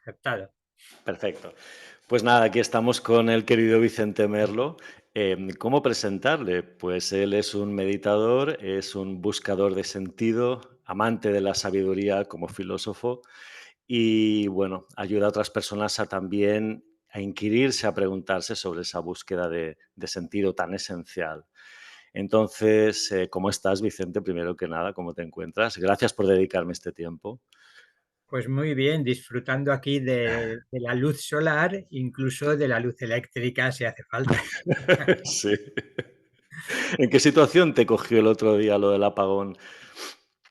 Aceptado. Perfecto. Pues nada, aquí estamos con el querido Vicente Merlo. ¿Cómo presentarle? Pues él es un meditador, es un buscador de sentido, amante de la sabiduría como filósofo y, bueno, ayuda a otras personas a también a inquirirse, a preguntarse sobre esa búsqueda de sentido tan esencial. Entonces, ¿cómo estás, Vicente? Primero que nada, ¿cómo te encuentras? Gracias por dedicarme este tiempo. Pues muy bien, disfrutando aquí de la luz solar, incluso de la luz eléctrica si hace falta. Sí. ¿En qué situación te cogió el otro día lo del apagón?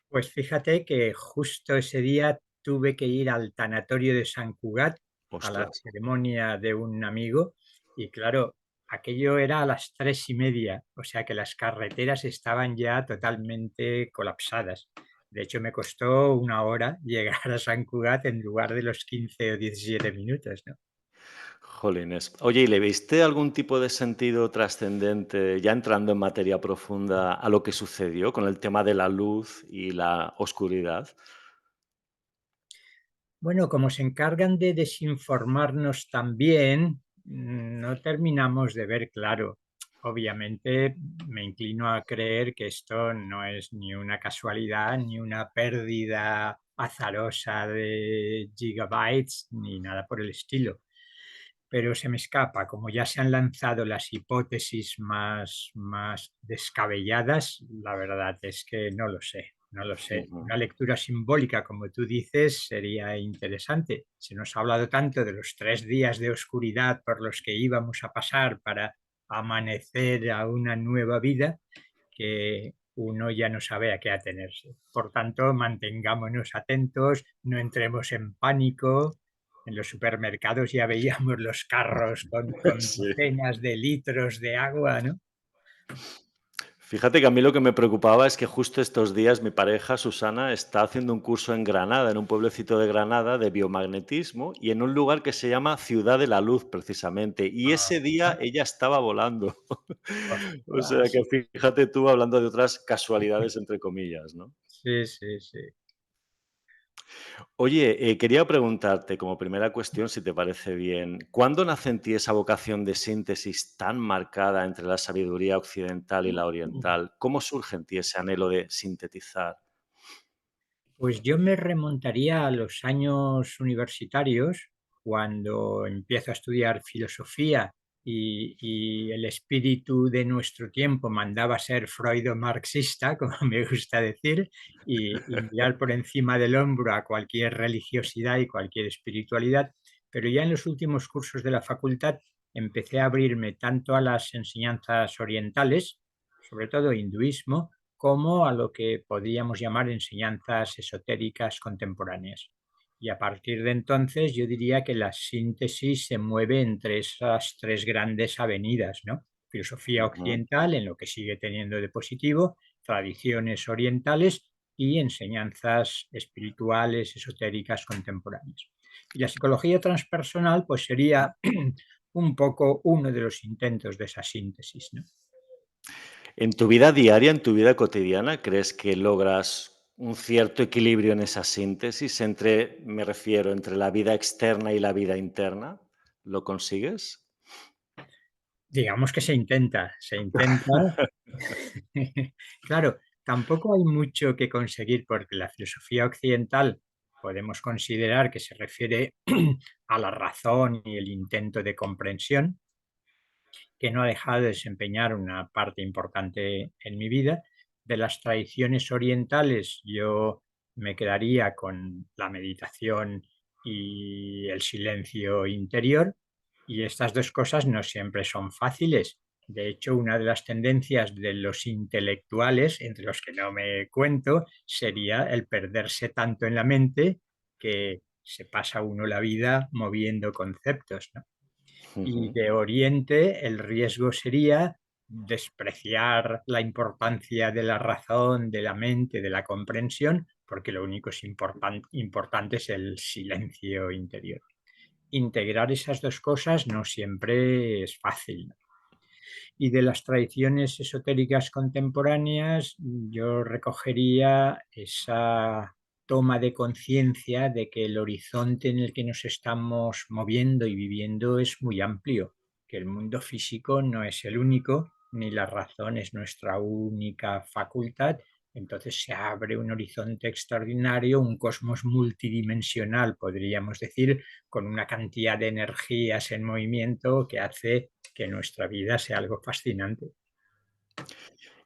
Pues fíjate que justo ese día tuve que ir al tanatorio de Sant Cugat a la Ostras. ceremonia de un amigo y claro, aquello era a las 3:30, o sea que las carreteras estaban ya totalmente colapsadas. De hecho, me costó 1 hora llegar a Sant Cugat en lugar de los 15 o 17 minutos, ¿no? Jolines. Oye, ¿y le viste algún tipo de sentido trascendente, ya entrando en materia profunda, a lo que sucedió con el tema de la luz y la oscuridad? Bueno, como se encargan de desinformarnos también, no terminamos de ver claro. Obviamente me inclino a creer que esto no es ni una casualidad, ni una pérdida azarosa de gigabytes, ni nada por el estilo. Pero se me escapa, como ya se han lanzado las hipótesis más descabelladas, la verdad es que no lo sé, no lo sé. Ujú. Una lectura simbólica, como tú dices, sería interesante. Se nos ha hablado tanto de los 3 días de oscuridad por los que íbamos a pasar para amanecer a una nueva vida, que uno ya no sabe a qué atenerse. Por tanto, mantengámonos atentos, no entremos en pánico. En los supermercados ya veíamos los carros con Sí. docenas de litros de agua, ¿no? Fíjate que a mí lo que me preocupaba es que justo estos días mi pareja, Susana, está haciendo un curso en Granada, en un pueblecito de Granada, de biomagnetismo, y en un lugar que se llama Ciudad de la Luz, precisamente. Y ese día Ajá. ella estaba volando. O sea Ostras. que fíjate tú hablando de otras casualidades, entre comillas, ¿no? Sí, sí, sí. Oye, quería preguntarte como primera cuestión, si te parece bien, ¿cuándo nace en ti esa vocación de síntesis tan marcada entre la sabiduría occidental y la oriental? ¿Cómo surge en ti ese anhelo de sintetizar? Pues yo me remontaría a los años universitarios, cuando empiezo a estudiar filosofía y el espíritu de nuestro tiempo mandaba ser freudo-marxista, como me gusta decir, y mirar por encima del hombro a cualquier religiosidad y cualquier espiritualidad. Pero ya en los últimos cursos de la facultad empecé a abrirme tanto a las enseñanzas orientales, sobre todo hinduismo, como a lo que podríamos llamar enseñanzas esotéricas contemporáneas. Y a partir de entonces yo diría que la síntesis se mueve entre esas tres grandes avenidas, ¿no? Filosofía Ujú. occidental, en lo que sigue teniendo de positivo, tradiciones orientales y enseñanzas espirituales, esotéricas contemporáneas. Y la psicología transpersonal, pues sería un poco uno de los intentos de esa síntesis, ¿no? En tu vida diaria, en tu vida cotidiana, ¿crees que logras un cierto equilibrio en esa síntesis entre, me refiero, entre la vida externa y la vida interna? ¿Lo consigues? Digamos que se intenta, se intenta. Claro, tampoco hay mucho que conseguir porque la filosofía occidental podemos considerar que se refiere a la razón y el intento de comprensión, que no ha dejado de desempeñar una parte importante en mi vida. De las tradiciones orientales, yo me quedaría con la meditación y el silencio interior, y estas dos cosas no siempre son fáciles. De hecho, una de las tendencias de los intelectuales, entre los que no me cuento, sería el perderse tanto en la mente que se pasa uno la vida moviendo conceptos, ¿no? Y Ujú, de Oriente el riesgo sería despreciar la importancia de la razón, de la mente, de la comprensión, porque lo único es importante es el silencio interior. Integrar esas dos cosas no siempre es fácil. Y de las tradiciones esotéricas contemporáneas, yo recogería esa toma de conciencia de que el horizonte en el que nos estamos moviendo y viviendo es muy amplio, que el mundo físico no es el único, ni la razón es nuestra única facultad. Entonces se abre un horizonte extraordinario, un cosmos multidimensional, podríamos decir, con una cantidad de energías en movimiento que hace que nuestra vida sea algo fascinante.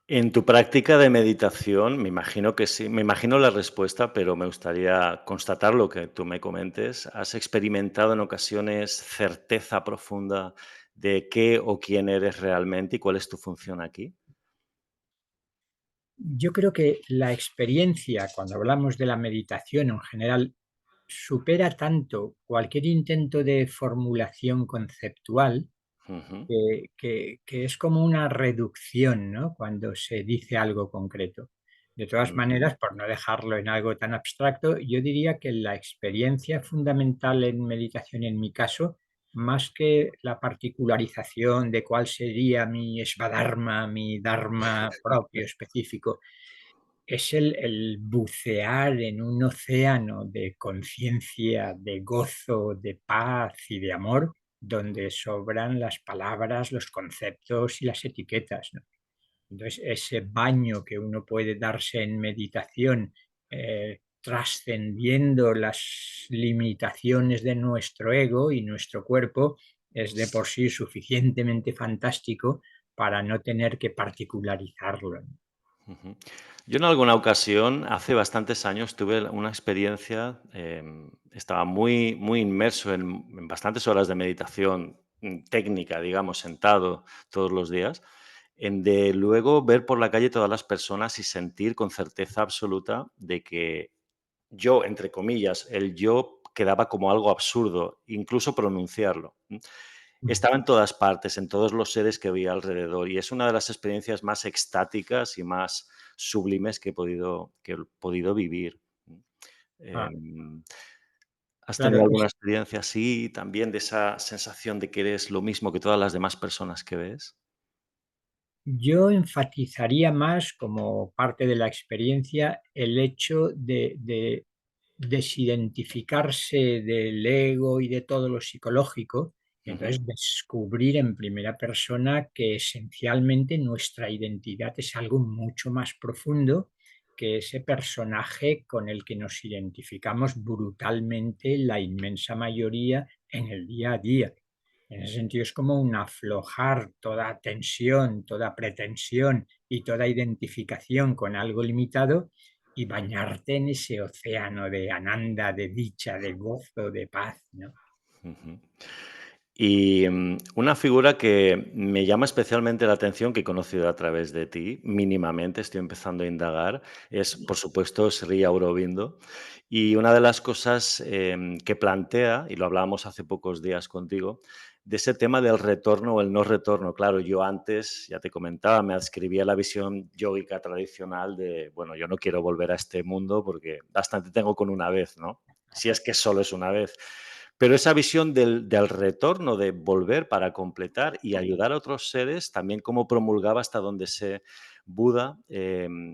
En tu práctica de meditación, me imagino que sí, me imagino la respuesta, pero me gustaría constatar lo que tú me comentes. ¿Has experimentado en ocasiones certeza profunda de qué o quién eres realmente y cuál es tu función aquí? Yo creo que la experiencia, cuando hablamos de la meditación en general, supera tanto cualquier intento de formulación conceptual Ujú, que es como una reducción, ¿no? Cuando se dice algo concreto. De todas ujú, maneras, por no dejarlo en algo tan abstracto, yo diría que la experiencia fundamental en meditación, en mi caso, más que la particularización de cuál sería mi svadharma, mi dharma propio específico, es el bucear en un océano de conciencia, de gozo, de paz y de amor, donde sobran las palabras, los conceptos y las etiquetas, ¿no? Entonces, ese baño que uno puede darse en meditación, trascendiendo las limitaciones de nuestro ego y nuestro cuerpo, es de por sí suficientemente fantástico para no tener que particularizarlo, ¿no? ujú. Yo en alguna ocasión, hace bastantes años, tuve una experiencia, estaba muy, muy inmerso en bastantes horas de meditación técnica, digamos, sentado todos los días, en de luego ver por la calle todas las personas y sentir con certeza absoluta de que yo, entre comillas, el yo quedaba como algo absurdo, incluso pronunciarlo. Estaba en todas partes, en todos los seres que veía alrededor, y es una de las experiencias más extáticas y más sublimes que he podido vivir. Ah, Em, ¿Has tenido claro, alguna experiencia así también de esa sensación de que eres lo mismo que todas las demás personas que ves? yo enfatizaría más como parte de la experiencia el hecho de desidentificarse del ego y de todo lo psicológico, y Ujú, entonces descubrir en primera persona que esencialmente nuestra identidad es algo mucho más profundo que ese personaje con el que nos identificamos brutalmente la inmensa mayoría en el día a día. En ese sentido es como un aflojar toda tensión, toda pretensión y toda identificación con algo limitado y bañarte en ese océano de ananda, de dicha, de gozo, de paz, ¿no? ujú. Y una figura que me llama especialmente la atención, que he conocido a través de ti, mínimamente, estoy empezando a indagar, es, por supuesto, Sri Aurobindo. Y una de las cosas que plantea, y lo hablábamos hace pocos días contigo, de ese tema del retorno o el no retorno. Claro, yo antes, ya te comentaba, me adscribía a la visión yógica tradicional de, bueno, yo no quiero volver a este mundo porque bastante tengo con una vez, ¿no? Si es que solo es una vez. Pero esa visión del retorno, de volver para completar y ayudar a otros seres, también como promulgaba hasta donde sé Buda,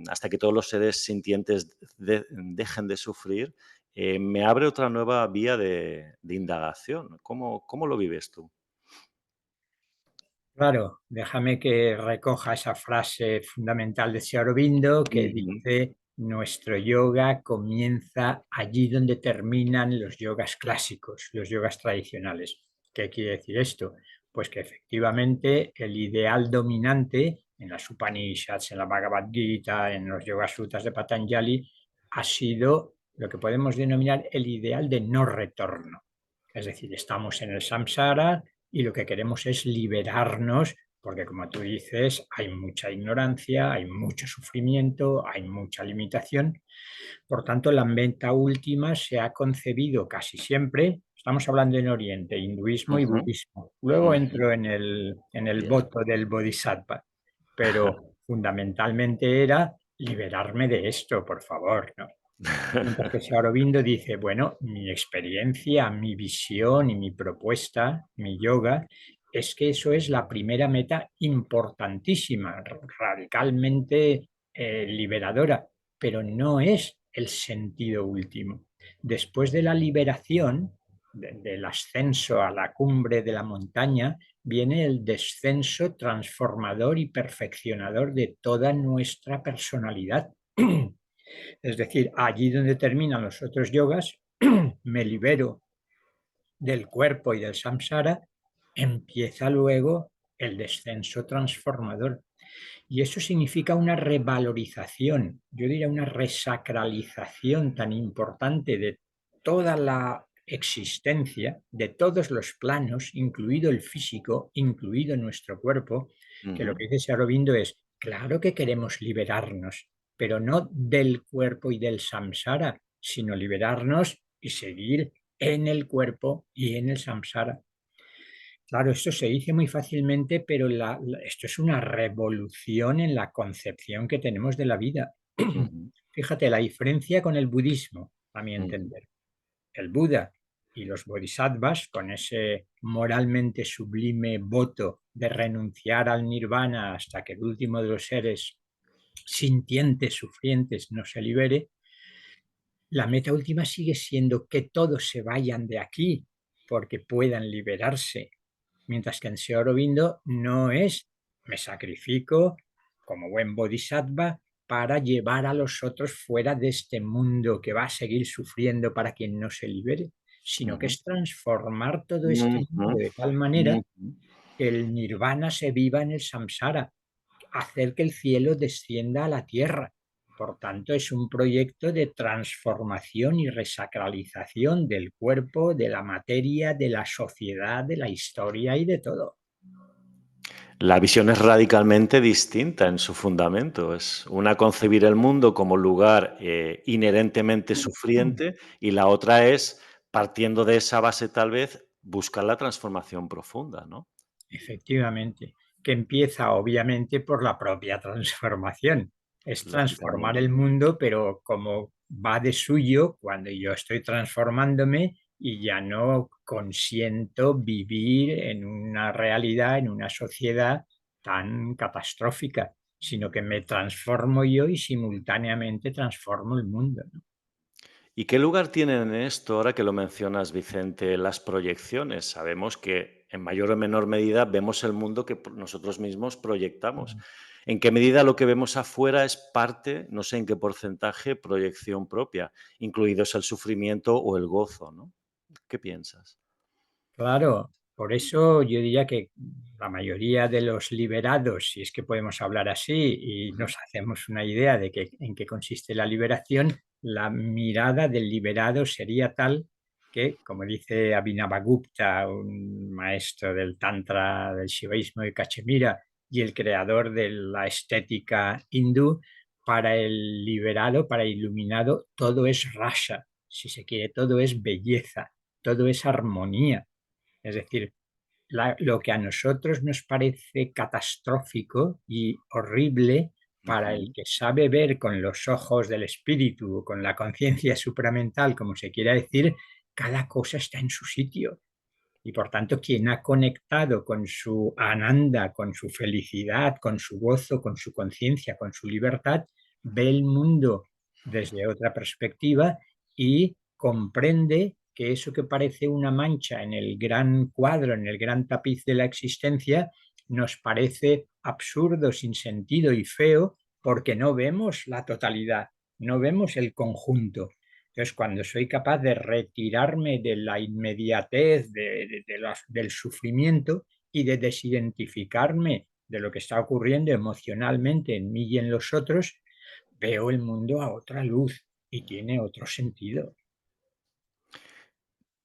hasta que todos los seres sintientes dejen de sufrir, me abre otra nueva vía de indagación. ¿Cómo lo vives tú? Claro, déjame que recoja esa frase fundamental de Sri Aurobindo que Ujú, dice, nuestro yoga comienza allí donde terminan los yogas clásicos, los yogas tradicionales. ¿Qué quiere decir esto? Pues que efectivamente el ideal dominante en las Upanishads, en la Bhagavad Gita, en los Yoga Sutras de Patanjali, ha sido lo que podemos denominar el ideal de no retorno. Es decir, estamos en el samsara, y lo que queremos es liberarnos, porque como tú dices, hay mucha ignorancia, hay mucho sufrimiento, hay mucha limitación. Por tanto, la meta última se ha concebido casi siempre, estamos hablando en Oriente, hinduismo y ujú, budismo. Luego ujú. entro en el Bien. voto del bodhisattva, pero fundamentalmente era liberarme de esto, por favor, ¿no? Mientras que si Aurobindo dice, bueno, mi experiencia, mi visión y mi propuesta, mi yoga, es que eso es la primera meta importantísima, radicalmente liberadora, pero no es el sentido último. Después de la liberación, del ascenso a la cumbre de la montaña, viene el descenso transformador y perfeccionador de toda nuestra personalidad. Es decir, allí donde terminan los otros yogas, me libero del cuerpo y del samsara, empieza luego el descenso transformador. Y eso significa una revalorización, yo diría una resacralización tan importante de toda la existencia, de todos los planos, incluido el físico, incluido nuestro cuerpo, que lo Ujú, que dice Sri Aurobindo es, claro que queremos liberarnos, pero no del cuerpo y del samsara, sino liberarnos y seguir en el cuerpo y en el samsara. Claro, esto se dice muy fácilmente, pero esto es una revolución en la concepción que tenemos de la vida. ujú, Fíjate la diferencia con el budismo, a mi ujú. entender. El Buda y los bodhisattvas, con ese moralmente sublime voto de renunciar al nirvana hasta que el último de los seres sintientes, sufrientes, no se libere, la meta última sigue siendo que todos se vayan de aquí porque puedan liberarse. Mientras que en Sri Aurobindo no es me sacrifico como buen bodhisattva para llevar a los otros fuera de este mundo que va a seguir sufriendo para quien no se libere, sino que Ujú, es transformar todo este ujú, mundo de tal manera ujú. que el nirvana se viva en el samsara, hacer que el cielo descienda a la tierra. Por tanto, es un proyecto de transformación y resacralización del cuerpo, de la materia, de la sociedad, de la historia y de todo. La visión es radicalmente distinta en su fundamento. Es una concebir el mundo como lugar inherentemente sufriente y la otra es, partiendo de esa base tal vez, buscar la transformación profunda, ¿no? Efectivamente, que empieza obviamente por la propia transformación. Es transformar Lógicamente. el mundo, pero como va de suyo cuando yo estoy transformándome y ya no consiento vivir en una realidad, en una sociedad tan catastrófica, sino que me transformo yo y simultáneamente transformo el mundo, ¿no? ¿Y qué lugar tienen en esto, ahora que lo mencionas, Vicente, las proyecciones? Sabemos que en mayor o menor medida vemos el mundo que nosotros mismos proyectamos. ¿En qué medida lo que vemos afuera es parte, no sé en qué porcentaje, proyección propia, incluidos el sufrimiento o el gozo, ¿no? ¿Qué piensas? Claro, por eso yo diría que la mayoría de los liberados, si es que podemos hablar así, y Ujú. nos hacemos una idea de en qué consiste la liberación, la mirada del liberado sería tal que, como dice Abhinavagupta, un maestro del Tantra, del Shivaísmo de Cachemira y el creador de la estética hindú, para el liberado, para el iluminado, todo es rasa, si se quiere, todo es belleza, todo es armonía. Es decir, lo que a nosotros nos parece catastrófico y horrible, para el Ujú. que sabe ver con los ojos del espíritu, con la conciencia supramental, como se quiera decir, cada cosa está en su sitio. Y por tanto, quien ha conectado con su ananda, con su felicidad, con su gozo, con su conciencia, con su libertad, ve el mundo desde otra perspectiva y comprende que eso que parece una mancha en el gran cuadro, en el gran tapiz de la existencia, nos parece absurdo, sin sentido y feo porque no vemos la totalidad, no vemos el conjunto. Entonces, cuando soy capaz de retirarme de la inmediatez del sufrimiento y de desidentificarme de lo que está ocurriendo emocionalmente en mí y en los otros, veo el mundo a otra luz y tiene otro sentido.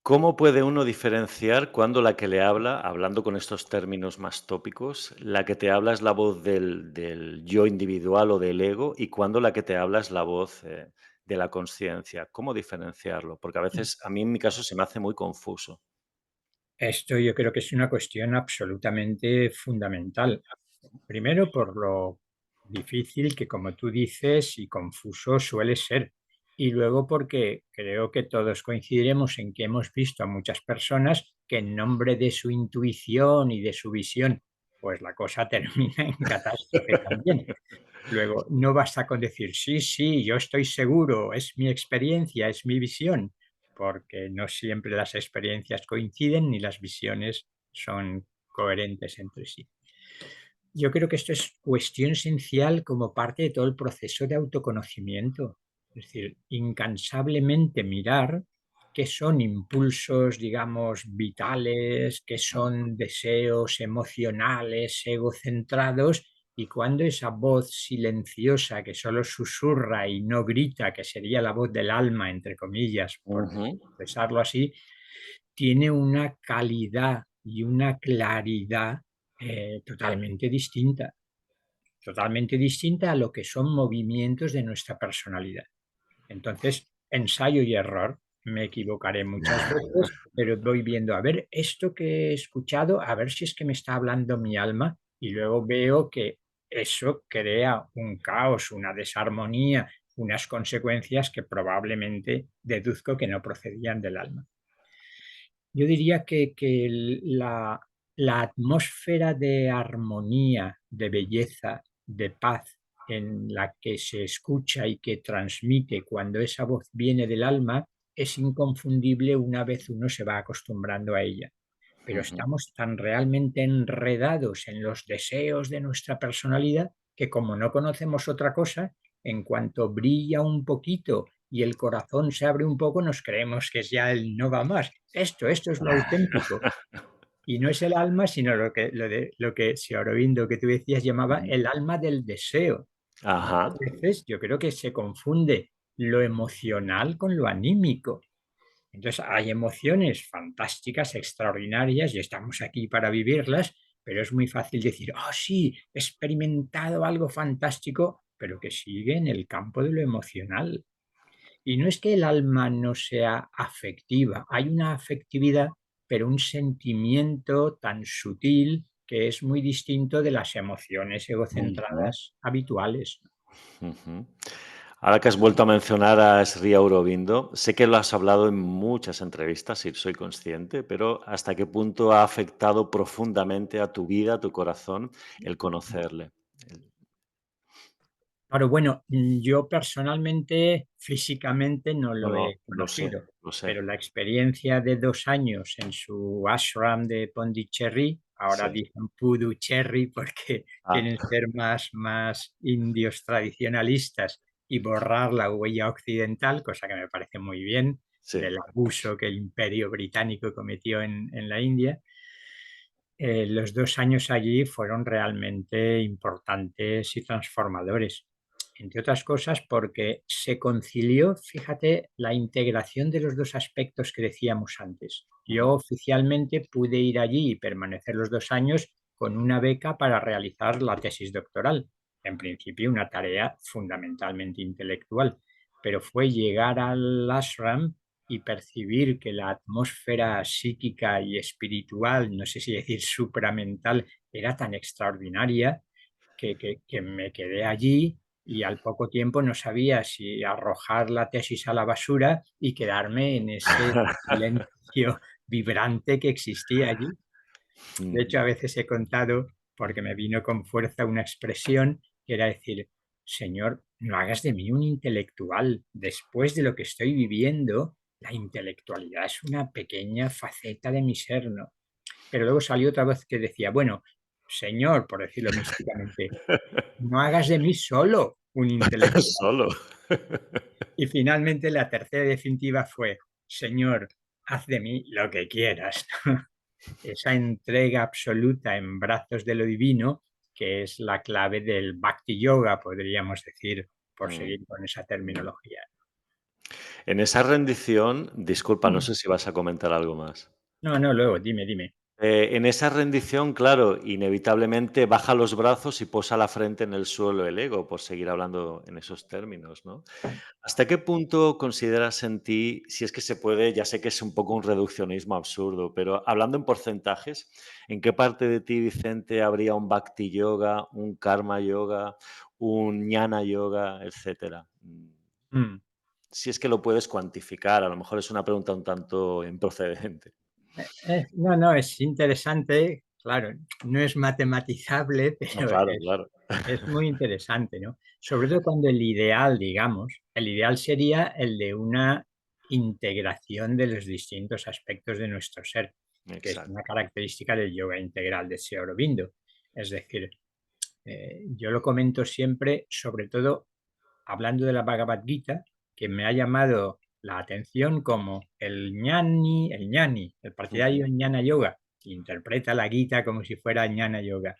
¿Cómo puede uno diferenciar cuando la que le habla, hablando con estos términos más tópicos, la que te habla es la voz del yo individual o del ego y cuando la que te habla es la voz de la conciencia? ¿Cómo diferenciarlo? Porque a veces, a mí en mi caso, se me hace muy confuso. Esto yo creo que es una cuestión absolutamente fundamental. Primero, por lo difícil que, como tú dices, y confuso suele ser. Y luego porque creo que todos coincidiremos en que hemos visto a muchas personas que en nombre de su intuición y de su visión, pues la cosa termina en catástrofe también. Luego, no basta con decir, sí, sí, yo estoy seguro, es mi experiencia, es mi visión, porque no siempre las experiencias coinciden ni las visiones son coherentes entre sí. Yo creo que esto es cuestión esencial como parte de todo el proceso de autoconocimiento. Es decir, incansablemente mirar qué son impulsos, digamos, vitales, qué son deseos emocionales, egocentrados, y cuando esa voz silenciosa que solo susurra y no grita, que sería la voz del alma, entre comillas, por Ujú, expresarlo así, tiene una calidad y una claridad totalmente distinta a lo que son movimientos de nuestra personalidad. Entonces, ensayo y error. Me equivocaré muchas veces, pero voy viendo, a ver, esto que he escuchado, a ver si es que me está hablando mi alma, y luego veo que eso crea un caos, una desarmonía, unas consecuencias que probablemente deduzco que no procedían del alma. Yo diría que la atmósfera de armonía, de belleza, de paz en la que se escucha y que transmite cuando esa voz viene del alma es inconfundible una vez uno se va acostumbrando a ella. Pero ujú. estamos tan realmente enredados en los deseos de nuestra personalidad que como no conocemos otra cosa, en cuanto brilla un poquito y el corazón se abre un poco, nos creemos que es ya el no va más. Esto es lo auténtico. Y no es el alma, sino lo que Sri Aurobindo, que tú decías, llamaba Ujú. el alma del deseo. Ajá. Muchas veces yo creo que se confunde lo emocional con lo anímico. Entonces hay emociones fantásticas, extraordinarias, y estamos aquí para vivirlas, pero es muy fácil decir, oh sí, he experimentado algo fantástico, pero que sigue en el campo de lo emocional. Y no es que el alma no sea afectiva, hay una afectividad, pero un sentimiento tan sutil que es muy distinto de las emociones Ujú, egocentradas habituales. ujú. Ahora que has vuelto a mencionar a Sri Aurobindo, sé que lo has hablado en muchas entrevistas, y soy consciente, pero ¿hasta qué punto ha afectado profundamente a tu vida, a tu corazón, el conocerle? El- Claro, bueno, yo personalmente, físicamente no No, lo no, he conocido, lo sé. pero la experiencia de 2 años en su ashram de Pondicherry, ahora Sí. dicen Puducherry porque Ah, quieren ser más indios tradicionalistas y borrar la huella occidental, cosa que me parece muy bien, sí. del abuso que el Imperio Británico cometió en la India. Los 2 años allí fueron realmente importantes y transformadores, entre otras cosas porque se concilió, fíjate, la integración de los dos aspectos que decíamos antes. Yo Mm, oficialmente pude ir allí y permanecer los 2 años con una beca para realizar la tesis doctoral, en principio una tarea fundamentalmente intelectual, pero fue llegar al ashram y percibir que la atmósfera psíquica y espiritual, no sé si decir supramental, era tan extraordinaria que me quedé allí y al poco tiempo no sabía si arrojar la tesis a la basura y quedarme en ese silencio vibrante que existía allí. De mm, hecho, a veces he contado, porque me vino con fuerza una expresión, que era decir, Señor, no hagas de mí un intelectual. Después de lo que estoy viviendo, la intelectualidad es una pequeña faceta de mi ser, ¿no? Pero luego salió otra voz que decía, bueno, Señor, por decirlo místicamente, no hagas de mí solo un intelectual. Solo. Y finalmente la tercera y definitiva fue, Señor, haz de mí lo que quieras. Esa entrega absoluta en brazos de lo divino, que es la clave del Bhakti Yoga, podríamos decir, por Mm. seguir con esa terminología. En esa rendición, disculpa, no Mm. sé si vas a comentar algo más. No, no, luego, dime, dime. En esa rendición, claro, inevitablemente baja los brazos y posa la frente en el suelo el ego, por seguir hablando en esos términos, ¿no? ¿Hasta qué punto consideras en ti, si es que se puede, ya sé que es un poco un reduccionismo absurdo, pero hablando en porcentajes, ¿en qué parte de ti, Vicente, habría un Bhakti Yoga, un Karma Yoga, un Jnana Yoga, etcétera? Mm. Si es que lo puedes cuantificar, a lo mejor es una pregunta un tanto improcedente. No, no, es interesante. claro, no es matematizable, No, pero claro, claro. es muy interesante, ¿no? Sobre todo cuando el ideal, digamos, el ideal sería el de una integración de los distintos aspectos de nuestro ser, que es una Exacto. característica del yoga integral de Sri Aurobindo. Es decir, yo lo comento siempre, sobre todo hablando de la Bhagavad Gita, que me ha llamado la atención como el ñani, el partidario Ujú. Jnana Yoga, que interpreta la Gita como si fuera Jnana Yoga.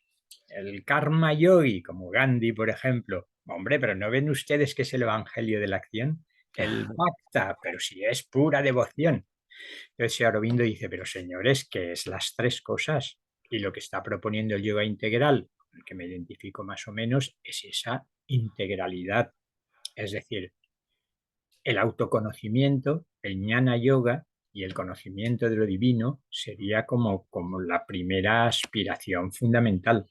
El Karma Yogi, como Gandhi, por ejemplo. Hombre, pero ¿no ven ustedes que es el evangelio de la acción? El Bhakta, pero si es pura devoción. Entonces, Aurobindo dice, pero señores, ¿qué es las tres cosas? Y lo que está proponiendo el yoga integral, con el que me identifico más o menos, es esa integralidad. Es decir, el autoconocimiento, el jnana yoga y el conocimiento de lo divino sería como la primera aspiración fundamental.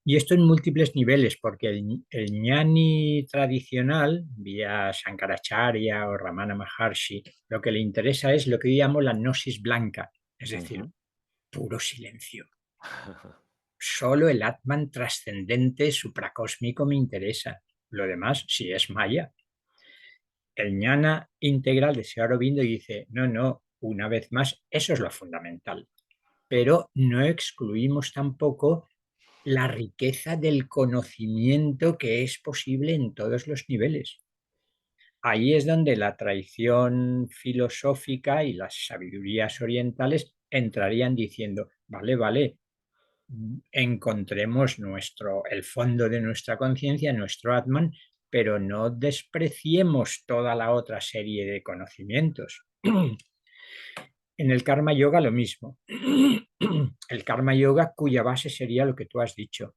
Y esto en múltiples niveles, porque el jnani tradicional, vía Shankaracharya o Ramana Maharshi, lo que le interesa es lo que yo llamo la gnosis blanca, es decir, Ujú. puro silencio. Solo el Atman trascendente supracósmico me interesa. Lo demás, si es Maya. El jnana integral de Sri Aurobindo dice, no, no, una vez más, eso es lo fundamental. Pero no excluimos tampoco la riqueza del conocimiento que es posible en todos los niveles. Ahí es donde la tradición filosófica y las sabidurías orientales entrarían diciendo, vale, vale, encontremos el fondo de nuestra conciencia, nuestro Atman, pero no despreciemos toda la otra serie de conocimientos. En el Karma Yoga lo mismo. El Karma Yoga cuya base sería lo que tú has dicho.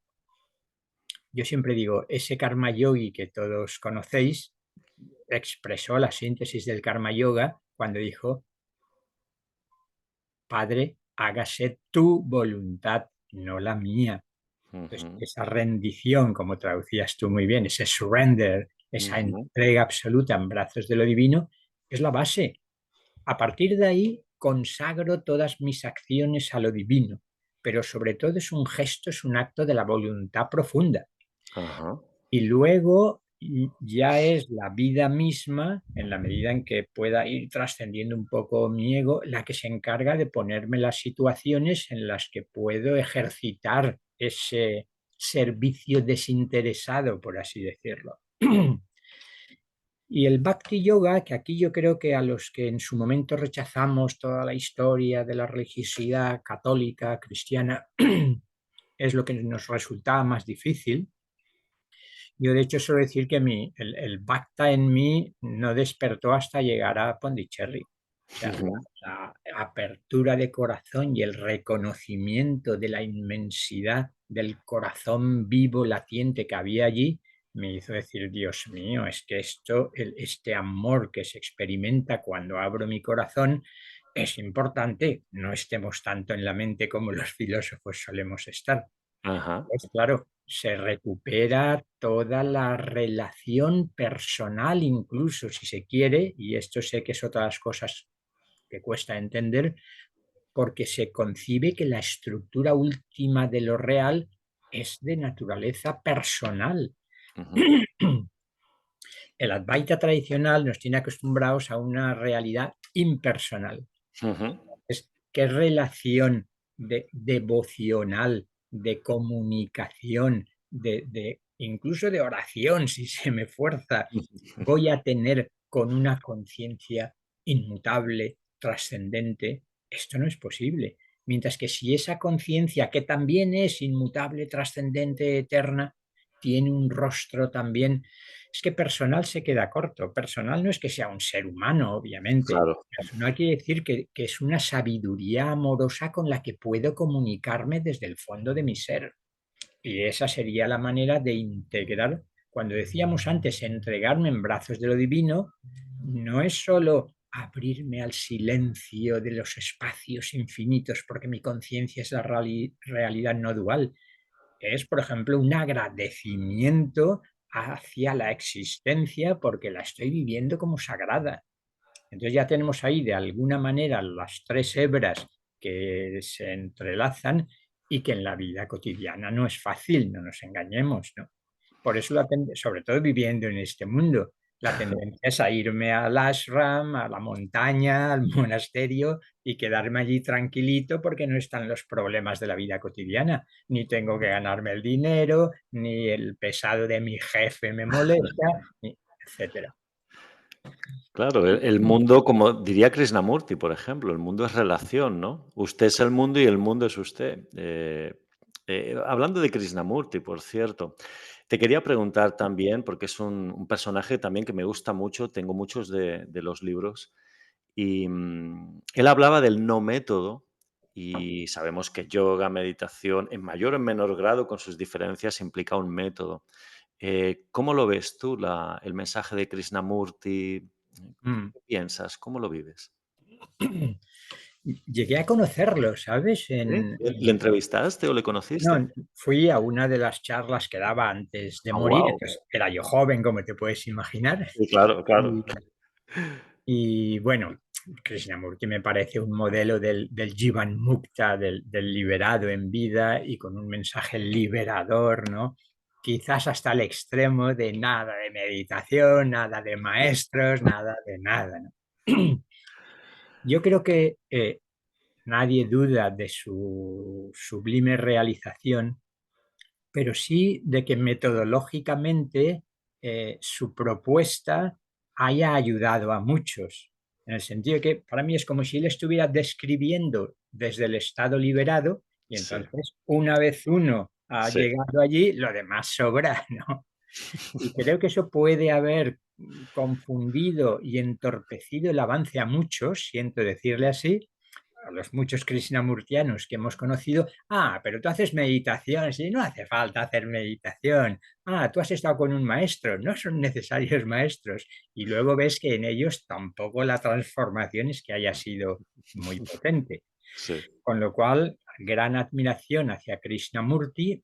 Yo siempre digo, ese Karma Yogi que todos conocéis expresó la síntesis del Karma Yoga cuando dijo, Padre, hágase tu voluntad, no la mía. Entonces, Ujú, esa rendición, como traducías tú muy bien, ese surrender, esa ujú. entrega absoluta en brazos de lo divino, es la base. A partir de ahí, consagro todas mis acciones a lo divino, pero sobre todo es un gesto, es un acto de la voluntad profunda. Ajá. Y luego ya es la vida misma, en la medida en que pueda ir trascendiendo un poco mi ego, la que se encarga de ponerme las situaciones en las que puedo ejercitar ese servicio desinteresado, por así decirlo. Y el Bhakti Yoga, que aquí yo creo que a los que en su momento rechazamos toda la historia de la religiosidad católica, cristiana, es lo que nos resultaba más difícil. Yo de hecho suelo decir que el Bhakta en mí no despertó hasta llegar a Pondicherry. O sea, Ujú, la apertura de corazón y el reconocimiento de la inmensidad del corazón vivo, latiente que había allí, me hizo decir, Dios mío, es que este amor que se experimenta cuando abro mi corazón es importante. No estemos tanto en la mente como los filósofos solemos estar. ajá. Pues claro, se recupera toda la relación personal, incluso si se quiere, y esto sé que es otra de las cosas que cuesta entender, porque se concibe que la estructura última de lo real es de naturaleza personal. Ujú, El Advaita tradicional nos tiene acostumbrados a una realidad impersonal. ujú, ¿Qué relación devocional, de comunicación, incluso de oración, si se me fuerza, voy a tener con una conciencia inmutable, trascendente? Esto no es posible. Mientras que si esa conciencia, que también es inmutable, trascendente, eterna, tiene un rostro también, es que personal se queda corto. Personal no es que sea un ser humano, obviamente. claro. Personal quiere decir que es una sabiduría amorosa con la que puedo comunicarme desde el fondo de mi ser. Y esa sería la manera de integrar. Cuando decíamos antes entregarme en brazos de lo divino, no es solo abrirme al silencio de los espacios infinitos, porque mi conciencia es la realidad no dual. Es, por ejemplo, un agradecimiento hacia la existencia porque la estoy viviendo como sagrada. Entonces ya tenemos ahí de alguna manera las tres hebras que se entrelazan y que en la vida cotidiana no es fácil, no nos engañemos, ¿no? Por eso, sobre todo viviendo en este mundo, la tendencia es a irme al ashram, a la montaña, al monasterio y quedarme allí tranquilito porque no están los problemas de la vida cotidiana. Ni tengo que ganarme el dinero, ni el pesado de mi jefe me molesta, etcétera. Claro, el mundo, como diría Krishnamurti, por ejemplo, el mundo es relación, ¿no? Usted es el mundo y el mundo es usted. Hablando de Krishnamurti, por cierto, te quería preguntar también, porque es un personaje también que me gusta mucho, tengo muchos de los libros, y él hablaba del no método y sabemos que yoga, meditación, en mayor o en menor grado, con sus diferencias, implica un método. ¿Cómo lo ves tú, el mensaje de Krishnamurti? Mm. ¿Qué piensas? ¿Cómo lo vives? Llegué a conocerlo, ¿sabes? ¿Sí? ¿Le entrevistaste o le conociste? No, fui a una de las charlas que daba antes de Ah, morir, guau. entonces era yo joven, como te puedes imaginar. Sí, claro, claro. Y, y bueno, Krishnamurti me parece un modelo del Jivan Mukta, del liberado en vida y con un mensaje liberador, ¿no? Quizás hasta el extremo de nada de meditación, nada de maestros, nada de nada, ¿no? Yo creo que nadie duda de su sublime realización, pero sí de que metodológicamente su propuesta haya ayudado a muchos, en el sentido de que para mí es como si él estuviera describiendo desde el estado liberado y Sí, entonces una vez uno ha sí, llegado allí, lo demás sobra, ¿no? Y creo que eso puede haber confundido y entorpecido el avance a muchos, siento decirle así, a los muchos krishnamurtianos que hemos conocido. Ah, pero tú haces meditación, sí, no hace falta hacer meditación. Ah, tú has estado con un maestro, no son necesarios maestros. Y luego ves que en ellos tampoco la transformación es que haya sido muy potente. sí. Con lo cual, gran admiración hacia Krishnamurti,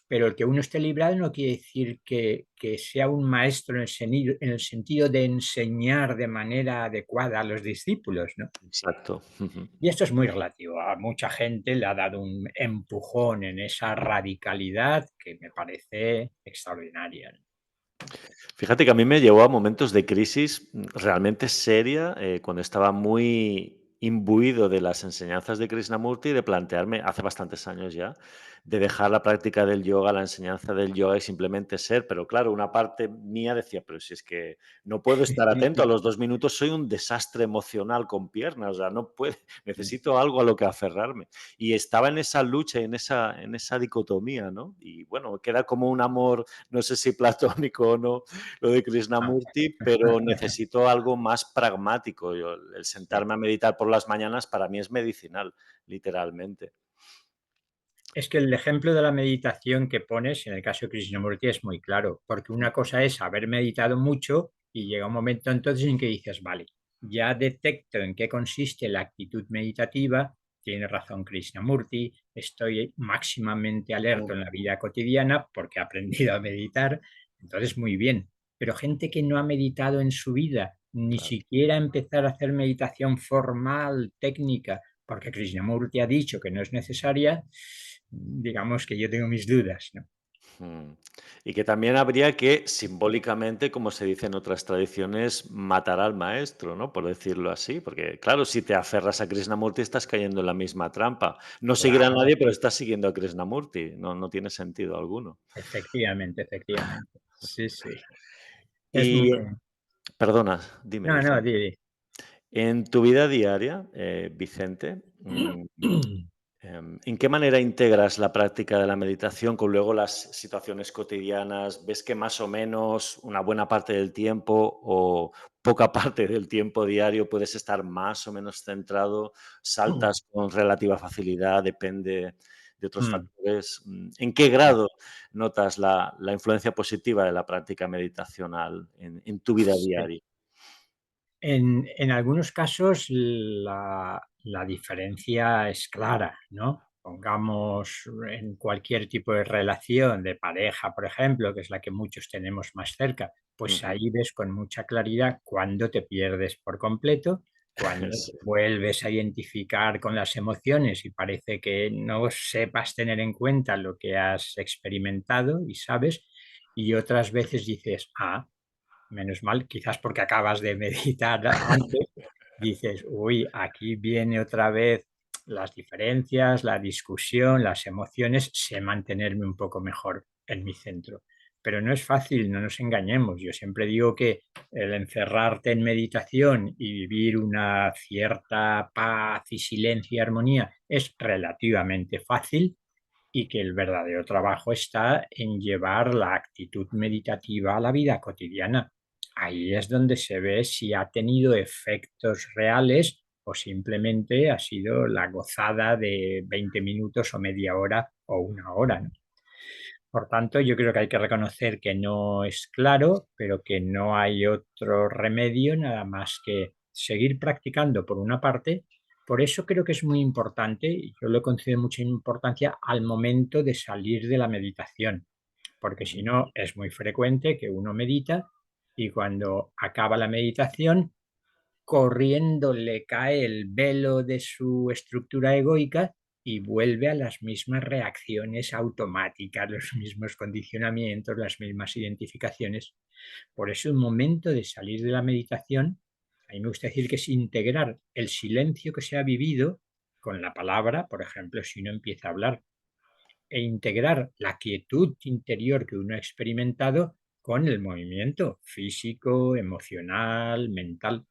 pero el que uno esté librado no quiere decir que sea un maestro en el sentido de enseñar de manera adecuada a los discípulos, ¿no? Exacto. Ujú. Y esto es muy relativo. A mucha gente le ha dado un empujón en esa radicalidad que me parece extraordinaria. Fíjate que a mí me llevó a momentos de crisis realmente seria, cuando estaba muy imbuido de las enseñanzas de Krishnamurti, de plantearme, hace bastantes años ya, de dejar la práctica del yoga, la enseñanza del yoga y simplemente ser. Pero claro, una parte mía decía, pero si es que no puedo estar atento, a los 2 minutos soy un desastre emocional con piernas, o sea, no puedo, necesito algo a lo que aferrarme. Y estaba en esa lucha, en esa dicotomía, ¿no? Y bueno, queda como un amor, no sé si platónico o no, lo de Ah, Krishnamurti, pero necesito algo más pragmático. El sí. sentarme a meditar por las mañanas para mí es medicinal, literalmente. Es que el ejemplo de la meditación que pones en el caso de Krishnamurti es muy claro, porque una cosa es haber meditado mucho y llega un momento entonces en que dices, vale, ya detecto en qué consiste la actitud meditativa, tiene razón Krishnamurti, estoy máximamente alerta en la vida cotidiana porque he aprendido a meditar, entonces muy bien, pero gente que no ha meditado en su vida, ni Claro. siquiera empezar a hacer meditación formal, técnica, porque Krishnamurti ha dicho que no es necesaria, digamos que yo tengo mis dudas, ¿no? Mm. Y que también habría que, simbólicamente, como se dice en otras tradiciones, matar al maestro, ¿no? Por decirlo así. Porque, claro, si te aferras a Krishnamurti, estás cayendo en la misma trampa. No seguir a Claro, nadie, pero estás siguiendo a Krishnamurti. No, no tiene sentido alguno. efectivamente, efectivamente. Sí, sí. Es muy... Y, perdona, dime, No, no, Vicente. di. En tu vida diaria, Vicente, ¿en qué manera integras la práctica de la meditación con luego las situaciones cotidianas? ¿Ves que más o menos una buena parte del tiempo o poca parte del tiempo diario puedes estar más o menos centrado? ¿Saltas con relativa facilidad? ¿Depende de otros factores? ¿En qué grado notas la influencia positiva de la práctica meditacional en tu vida Sí. diaria? En algunos casos la diferencia es clara, ¿no? Pongamos en cualquier tipo de relación de pareja, por ejemplo, que es la que muchos tenemos más cerca, pues Ujú. ahí ves con mucha claridad cuándo te pierdes por completo Cuando Sí. te vuelves a identificar con las emociones y parece que no sepas tener en cuenta lo que has experimentado y sabes, y otras veces dices, ah, menos mal, quizás porque acabas de meditar antes, dices, uy, aquí viene otra vez las diferencias, la discusión, las emociones, sé mantenerme un poco mejor en mi centro. Pero no es fácil, no nos engañemos. Yo siempre digo que el encerrarte en meditación y vivir una cierta paz y silencio y armonía es relativamente fácil y que el verdadero trabajo está en llevar la actitud meditativa a la vida cotidiana. Ahí es donde se ve si ha tenido efectos reales o simplemente ha sido la gozada de 20 minutos o media hora o una hora, ¿no? Por tanto, yo creo que hay que reconocer que no es claro, pero que no hay otro remedio nada más que seguir practicando por una parte. Por eso creo que es muy importante, y yo le concedo mucha importancia al momento de salir de la meditación, porque si Ujú. no es muy frecuente que uno medita y cuando acaba la meditación corriendo le cae el velo de su estructura egoica y vuelve a las mismas reacciones automáticas, los mismos condicionamientos, las mismas identificaciones. Por eso, un momento de salir de la meditación, a mí me gusta decir que es integrar el silencio que se ha vivido con la palabra, por ejemplo, si uno empieza a hablar, e integrar la quietud interior que uno ha experimentado con el movimiento físico, emocional, mental.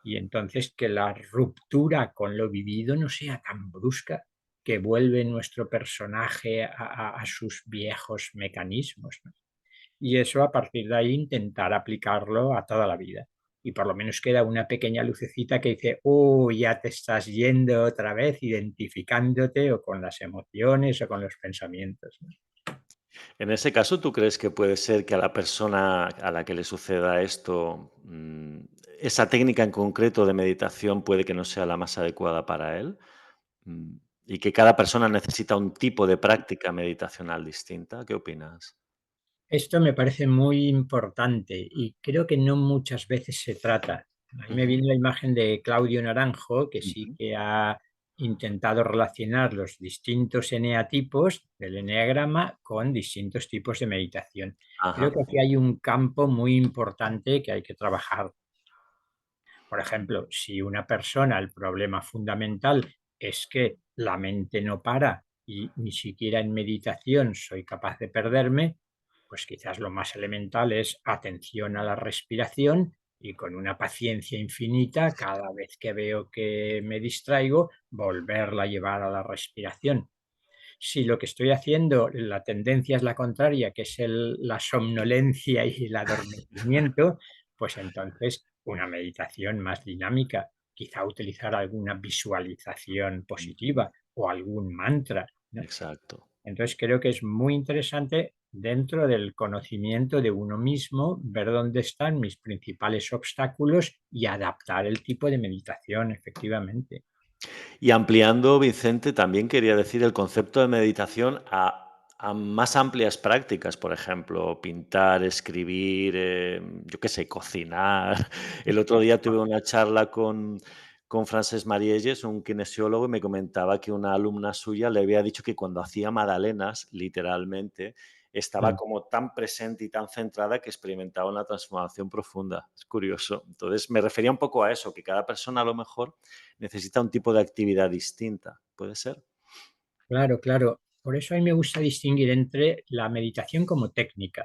Y entonces que la ruptura con lo vivido no sea tan brusca que vuelve nuestro personaje a sus viejos mecanismos, ¿no? Y eso a partir de ahí intentar aplicarlo a toda la vida. Y por lo menos queda una pequeña lucecita que dice, oh, ya te estás yendo otra vez, identificándote o con las emociones o con los pensamientos, ¿no? En ese caso, ¿tú crees que puede ser que a la persona a la que le suceda esto, esa técnica en concreto de meditación puede que no sea la más adecuada para él? Mm, y que cada persona necesita un tipo de práctica meditacional distinta. ¿Qué opinas? Esto me parece muy importante y creo que no muchas veces se trata. A mí me Ujú, viene la imagen de Claudio Naranjo, que sí ujú. que ha intentado relacionar los distintos eneatipos del eneagrama con distintos tipos de meditación. Creo Ajá, que aquí hay un campo muy importante que hay que trabajar. Por ejemplo, si una persona, el problema fundamental es que la mente no para y ni siquiera en meditación soy capaz de perderme, pues quizás lo más elemental es atención a la respiración y con una paciencia infinita, cada vez que veo que me distraigo, volverla a llevar a la respiración. Si lo que estoy haciendo, la tendencia es la contraria, que es la somnolencia y el adormecimiento, pues entonces una meditación más dinámica, quizá utilizar alguna visualización ujú, positiva o algún mantra, ¿no? exacto. Entonces creo que es muy interesante dentro del conocimiento de uno mismo, ver dónde están mis principales obstáculos y adaptar el tipo de meditación, efectivamente. Y ampliando, Vicente, también quería decir el concepto de meditación a más amplias prácticas, por ejemplo, pintar, escribir, yo qué sé, cocinar. El otro día tuve una charla con Francesc Marielles, un kinesiólogo, y me comentaba que una alumna suya le había dicho que cuando hacía magdalenas, literalmente, estaba Mm. como tan presente y tan centrada que experimentaba una transformación profunda. Es curioso. Entonces, me refería un poco a eso, que cada persona a lo mejor necesita un tipo de actividad distinta, ¿puede ser? Claro, claro. Por eso a mí me gusta distinguir entre la meditación como técnica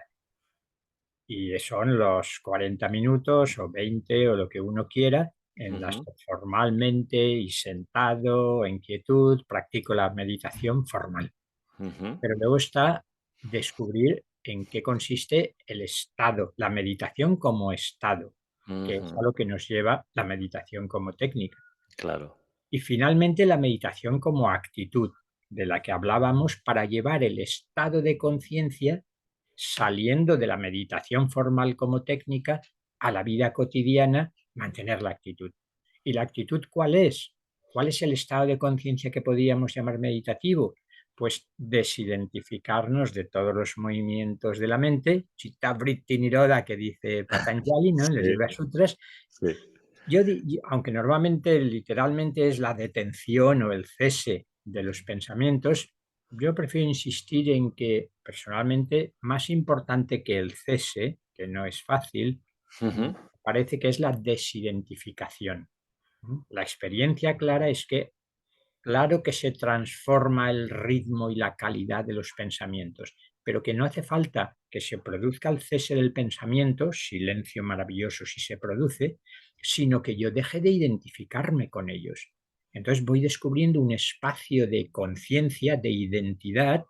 y son los 40 minutos o 20 o lo que uno quiera en las Ujú, que formalmente y sentado, en quietud, practico la meditación formal. ujú, Pero luego está descubrir en qué consiste el estado, la meditación como estado, que es a ujú, lo que nos lleva la meditación como técnica. claro. Y finalmente la meditación como actitud, de la que hablábamos para llevar el estado de conciencia saliendo de la meditación formal como técnica a la vida cotidiana, mantener la actitud. ¿Y la actitud cuál es? ¿Cuál es el estado de conciencia que podríamos llamar meditativo? Pues desidentificarnos de todos los movimientos de la mente, chitta vritti nirodha que dice Patanjali, ¿no? En el Sí, Yoga Sutras, sí. aunque normalmente literalmente es la detención o el cese de los pensamientos, yo prefiero insistir en que personalmente más importante que el cese, que no es fácil, Ujú. parece que es la desidentificación. La experiencia clara es que claro que se transforma el ritmo y la calidad de los pensamientos, pero que no hace falta que se produzca el cese del pensamiento, silencio maravilloso si se produce, sino que yo deje de identificarme con ellos. Entonces voy descubriendo un espacio de conciencia, de identidad,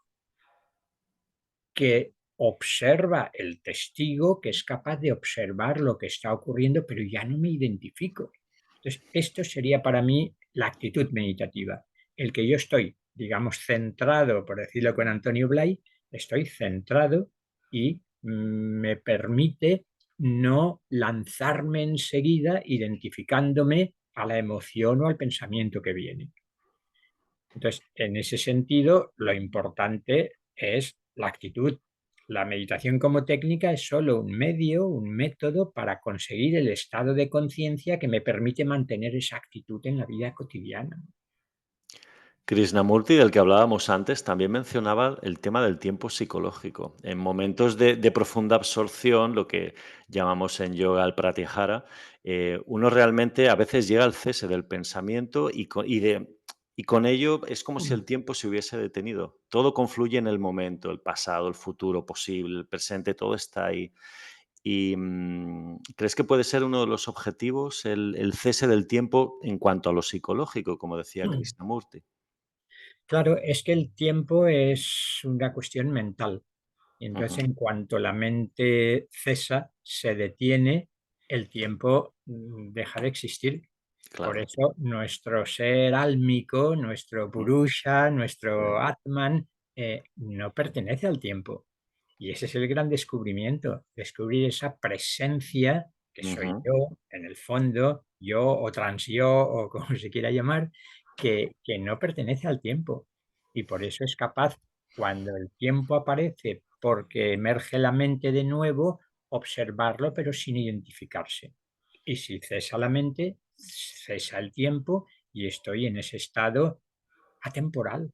que observa el testigo, que es capaz de observar lo que está ocurriendo, pero ya no me identifico. Entonces, esto sería para mí la actitud meditativa, el que yo estoy, digamos, centrado, por decirlo con Antonio Blay, estoy centrado y me permite no lanzarme enseguida identificándome a la emoción o al pensamiento que viene. Entonces, en ese sentido, lo importante es la actitud. La meditación como técnica es solo un medio, un método para conseguir el estado de conciencia que me permite mantener esa actitud en la vida cotidiana. Krishnamurti, del que hablábamos antes, también mencionaba el tema del tiempo psicológico. En momentos de profunda absorción, lo que llamamos en yoga el pratyahara, uno realmente a veces llega al cese del pensamiento y con ello es como si el tiempo se hubiese detenido. Todo confluye en el momento, el pasado, el futuro posible, el presente, todo está ahí. Y, ¿crees que puede ser uno de los objetivos el cese del tiempo en cuanto a lo psicológico, como decía Krishnamurti? Claro, es que el tiempo es una cuestión mental. Y entonces, Ujú. en cuanto la mente cesa, se detiene, el tiempo deja de existir. Por Claro. eso nuestro ser álmico, nuestro Mm, Purusha, nuestro Atman, no pertenece al tiempo. Y ese es el gran descubrimiento, descubrir esa presencia que soy ujú. yo, en el fondo, yo o transyo o como se quiera llamar, que no pertenece al tiempo. Y por eso es capaz, cuando el tiempo aparece, porque emerge la mente de nuevo, observarlo pero sin identificarse. Y si cesa la mente, cesa el tiempo y estoy en ese estado atemporal.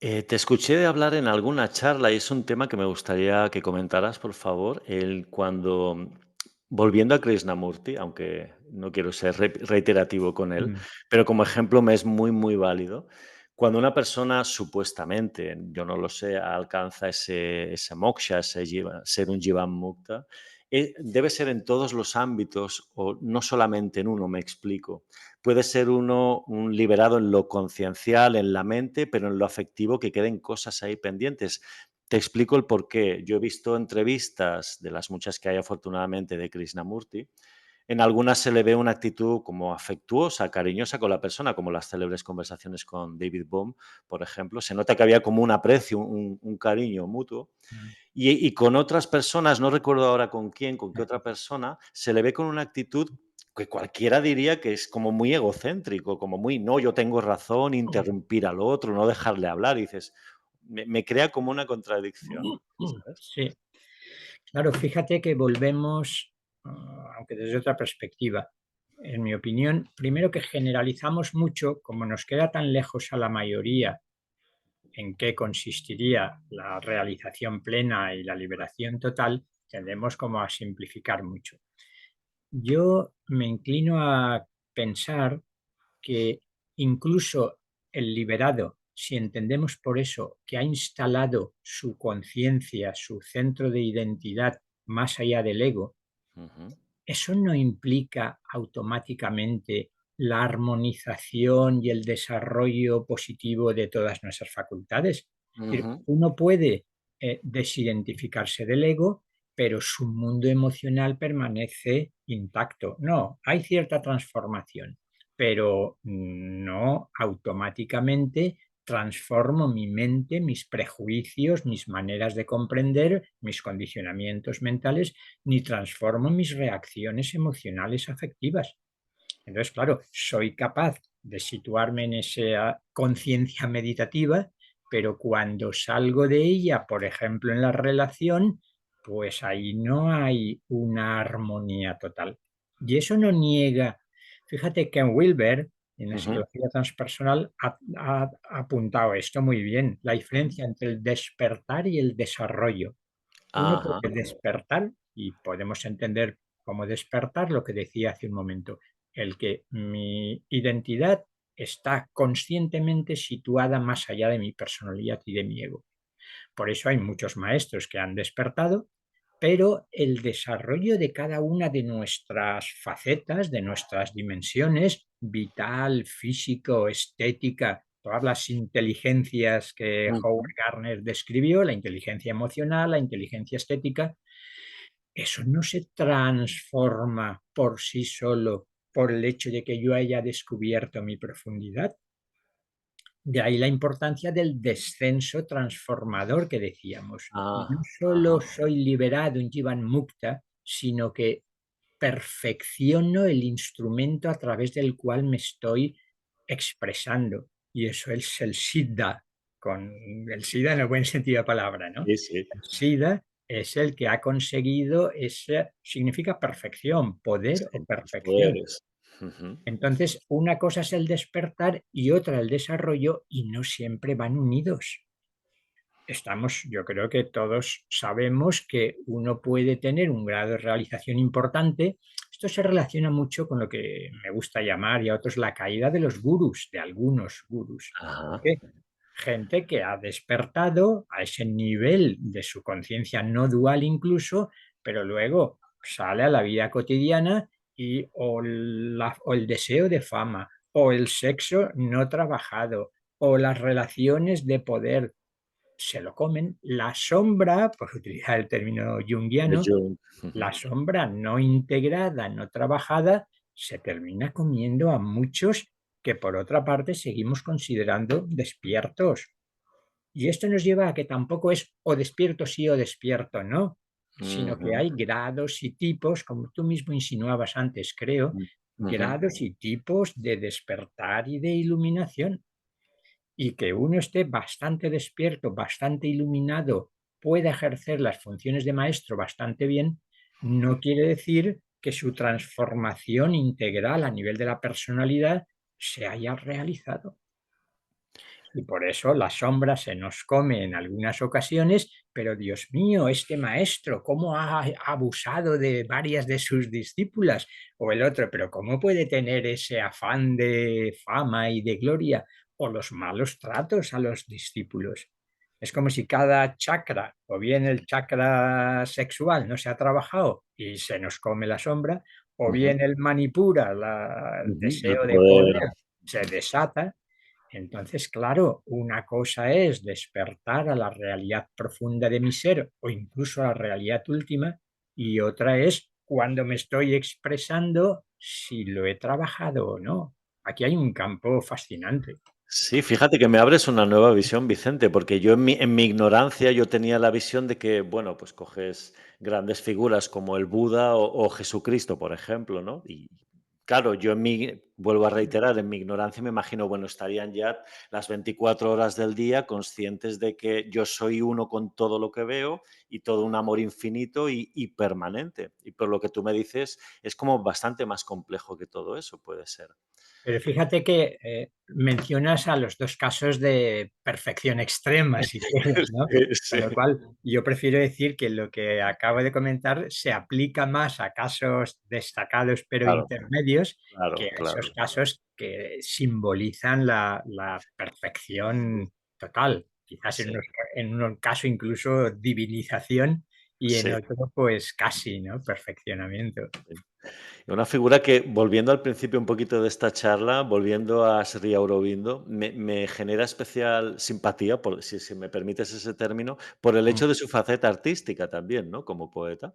Te escuché hablar en alguna charla y es un tema que me gustaría que comentaras, por favor, volviendo a Krishnamurti, aunque no quiero ser reiterativo con él, Mm, pero como ejemplo me es muy, muy válido. Cuando una persona supuestamente, yo no lo sé, alcanza ese moksha, ser un jivan mukta, debe ser en todos los ámbitos o no solamente en uno, me explico. Puede ser uno un liberado en lo conciencial, en la mente, pero en lo afectivo que queden cosas ahí pendientes. Te explico el porqué. Yo he visto entrevistas, de las muchas que hay afortunadamente, de Krishnamurti. En algunas se le ve una actitud como afectuosa, cariñosa con la persona, como las célebres conversaciones con David Bohm, por ejemplo. Se nota que había como un aprecio, un cariño mutuo. mm, Y con otras personas, no recuerdo ahora con quién, con qué otra persona, se le ve con una actitud que cualquiera diría que es como muy egocéntrico, como muy, no, yo tengo razón, interrumpir al otro, no dejarle hablar. Y dices, me crea como una contradicción, ¿sabes? sí, claro, fíjate que volvemos, aunque desde otra perspectiva. En mi opinión, primero que generalizamos mucho, como nos queda tan lejos a la mayoría en qué consistiría la realización plena y la liberación total, tendemos como a simplificar mucho. Yo me inclino a pensar que incluso el liberado, si entendemos por eso que ha instalado su conciencia, su centro de identidad más allá del ego, Ujú, eso no implica automáticamente la armonización y el desarrollo positivo de todas nuestras facultades. Es decir, ujú, uno puede desidentificarse del ego, pero su mundo emocional permanece intacto. No, hay cierta transformación, pero no automáticamente transformo mi mente, mis prejuicios, mis maneras de comprender, mis condicionamientos mentales, ni transformo mis reacciones emocionales afectivas. Entonces, claro, soy capaz de situarme en esa conciencia meditativa, pero cuando salgo de ella, por ejemplo, en la relación, pues ahí no hay una armonía total. Y eso no niega. Fíjate que en Wilber, en la Ujú. psicología transpersonal, ha apuntado esto muy bien, la diferencia entre el despertar y el desarrollo. Uno Ajá. puede despertar y podemos entender como despertar lo que decía hace un momento, el que mi identidad está conscientemente situada más allá de mi personalidad y de mi ego. Por eso hay muchos maestros que han despertado, pero el desarrollo de cada una de nuestras facetas, de nuestras dimensiones, vital, físico, estética, todas las inteligencias que Ujú. Howard Gardner describió, la inteligencia emocional, la inteligencia estética, eso no se transforma por sí solo por el hecho de que yo haya descubierto mi profundidad. De ahí la importancia del descenso transformador que decíamos. No Ajá. solo soy liberado en Jivan Mukta, sino que perfecciono el instrumento a través del cual me estoy expresando. Y eso es el Siddha, con el Siddha en el buen sentido de la palabra, ¿no? Sí, sí. El Siddha es el que ha conseguido ese, significa perfección, poder o Sí, los perfección. poderes. Ujú. Entonces, una cosa es el despertar y otra el desarrollo y no siempre van unidos. Yo creo que todos sabemos que uno puede tener un grado de realización importante. Esto se relaciona mucho con lo que me gusta llamar y a otros la caída de los gurús, de algunos gurús. Ajá. Porque gente que ha despertado a ese nivel de su conciencia no dual incluso, pero luego sale a la vida cotidiana y o el deseo de fama, o el sexo no trabajado, o las relaciones de poder se lo comen. La sombra, por utilizar el término De junguiano, Jung. Ujú. la sombra no integrada, no trabajada, se termina comiendo a muchos que por otra parte seguimos considerando despiertos. Y esto nos lleva a que tampoco es o despierto sí o despierto no, sino que Ujú. hay grados y tipos, como tú mismo insinuabas antes, creo, Ujú. grados y tipos de despertar y de iluminación. Y que uno esté bastante despierto, bastante iluminado, pueda ejercer las funciones de maestro bastante bien, no quiere decir que su transformación integral a nivel de la personalidad se haya realizado. Y por eso la sombra se nos come en algunas ocasiones, pero Dios mío, este maestro, ¿cómo ha abusado de varias de sus discípulas? O el otro, pero ¿cómo puede tener ese afán de fama y de gloria? O los malos tratos a los discípulos. Es como si cada chakra, o bien el chakra sexual no se ha trabajado y se nos come la sombra, o Ujú. bien el manipura, el Ujú. El deseo de poder. poder, se desata. Entonces, claro, una cosa es despertar a la realidad profunda de mi ser o incluso a la realidad última y otra es cuando me estoy expresando si lo he trabajado o no. Aquí hay un campo fascinante. Sí, fíjate que me abres una nueva visión, Vicente, porque yo en mi ignorancia yo tenía la visión de que, bueno, pues coges grandes figuras como el Buda o Jesucristo, por ejemplo, ¿no? Y claro, vuelvo a reiterar, en mi ignorancia me imagino, bueno, estarían ya las 24 horas del día conscientes de que yo soy uno con todo lo que veo y todo un amor infinito y permanente. Y por lo que tú me dices, es como bastante más complejo que todo eso, puede ser. Pero fíjate que mencionas a los dos casos de perfección extrema, si quieres, ¿no? Sí, Con lo cual, yo prefiero decir que lo que acabo de comentar se aplica más a casos destacados pero claro, intermedios que claro, a esos claro. casos que simbolizan la perfección total. Quizás Sí, en un caso incluso divinización y en sí. otro pues casi, ¿no? Perfeccionamiento. Una figura que, volviendo al principio un poquito de esta charla, volviendo a Sri Aurobindo, me genera especial simpatía, si me permites ese término, por el hecho de su faceta artística también, ¿no? Como poeta.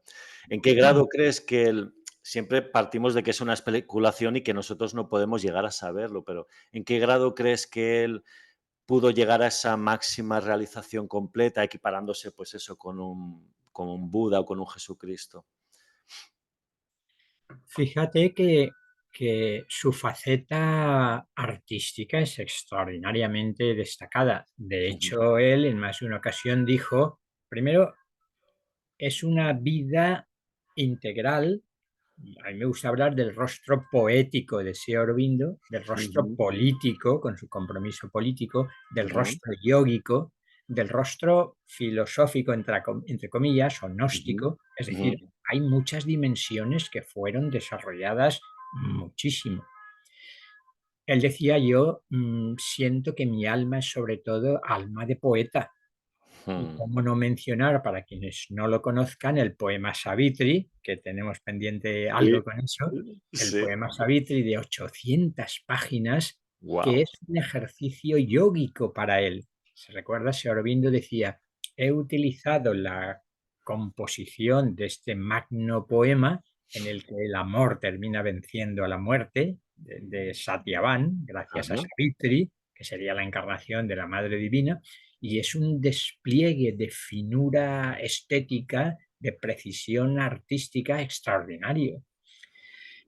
¿En qué grado crees que siempre partimos de que es una especulación y que nosotros no podemos llegar a saberlo, pero ¿en qué grado crees que él pudo llegar a esa máxima realización completa, equiparándose, pues eso, con un Buda o con un Jesucristo? Fíjate que su faceta artística es extraordinariamente destacada. De Ujú. hecho, él en más de una ocasión dijo, primero, es una vida integral A mí me gusta hablar del rostro poético de Sri Aurobindo, del rostro Ujú, político, con su compromiso político, del ujú, rostro yógico, del rostro filosófico, entre comillas, o ujú, gnóstico. Es ujú, decir, hay muchas dimensiones que fueron desarrolladas muchísimo. Él decía, yo siento que mi alma es sobre todo alma de poeta. Y mm. cómo no mencionar, para quienes no lo conozcan, el poema Savitri, que tenemos pendiente Sí, algo con eso, el sí. poema Savitri de 800 páginas, que Wow. es un ejercicio yógico para él. Se recuerda, Sri Aurobindo decía, he utilizado la composición de este magno poema en el que el amor termina venciendo a la muerte, de Satyavan, gracias a Ajá. Savitri, que sería la encarnación de la Madre Divina, y es un despliegue de finura estética, de precisión artística extraordinario.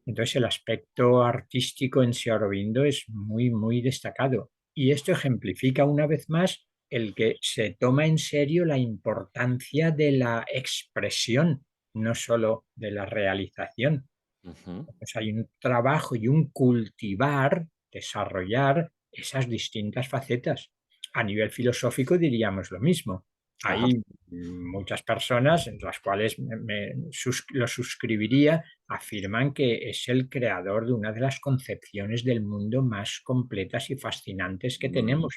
Entonces el aspecto artístico en Sri Aurobindo es muy, muy destacado. Y esto ejemplifica una vez más el que se toma en serio la importancia de la expresión, no solo de la realización. Ujú. Pues hay un trabajo y un cultivar, desarrollar esas distintas facetas. A nivel filosófico diríamos lo mismo. Ajá. Hay muchas personas, entre las cuales lo suscribiría, afirman que es el creador de una de las concepciones del mundo más completas y fascinantes que Mm, tenemos,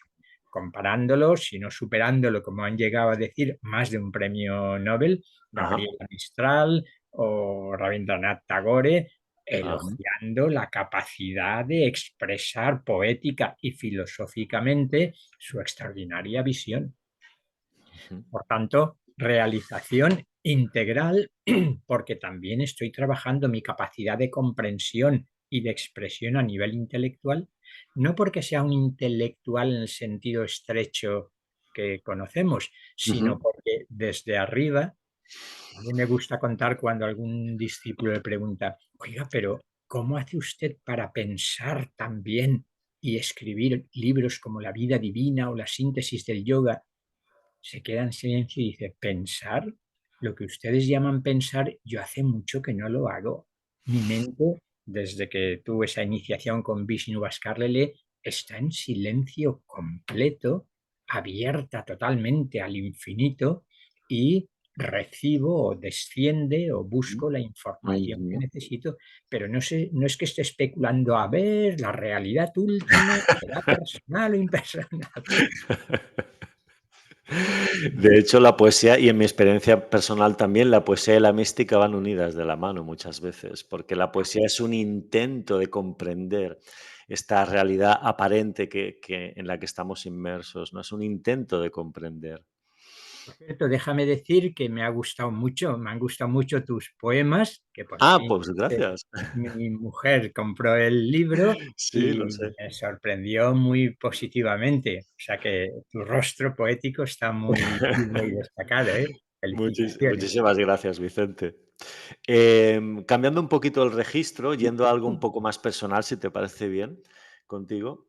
comparándolo, si no superándolo, como han llegado a decir más de un premio Nobel, ajá, Gabriela Mistral o Rabindranath Tagore, ajá. elogiando la capacidad de expresar poética y filosóficamente su extraordinaria visión. Ujú, Por tanto, realización integral, porque también estoy trabajando mi capacidad de comprensión y de expresión a nivel intelectual, no porque sea un intelectual en el sentido estrecho que conocemos, sino ujú. porque desde arriba a mí me gusta contar cuando algún discípulo le pregunta, oiga, pero ¿cómo hace usted para pensar tan bien y escribir libros como La vida divina o La síntesis del yoga? Se queda en silencio y dice, ¿pensar? Lo que ustedes llaman pensar, yo hace mucho que no lo hago. Mi mente, desde que tuve esa iniciación con Vishnu Vascarlele, está en silencio completo, abierta totalmente al infinito y recibo o desciende o busco la información que Ujú. necesito, pero no sé, no es que esté especulando a ver la realidad última, será personal o impersonal. De hecho, la poesía, y en mi experiencia personal también, la poesía y la mística van unidas de la mano muchas veces, porque la poesía es un intento de comprender esta realidad aparente en la que estamos inmersos, ¿no? Es un intento de comprender. Por cierto, déjame decir que me ha gustado mucho, me han gustado mucho tus poemas, que por Ah, fin pues gracias. mi mujer compró el libro Sí, lo y sé. me sorprendió muy positivamente. O sea que tu rostro poético está muy vivo y destacado, ¿eh? Felicitaciones. Muchísimas gracias, Vicente. Cambiando un poquito el registro, yendo a algo un poco más personal, si te parece bien contigo,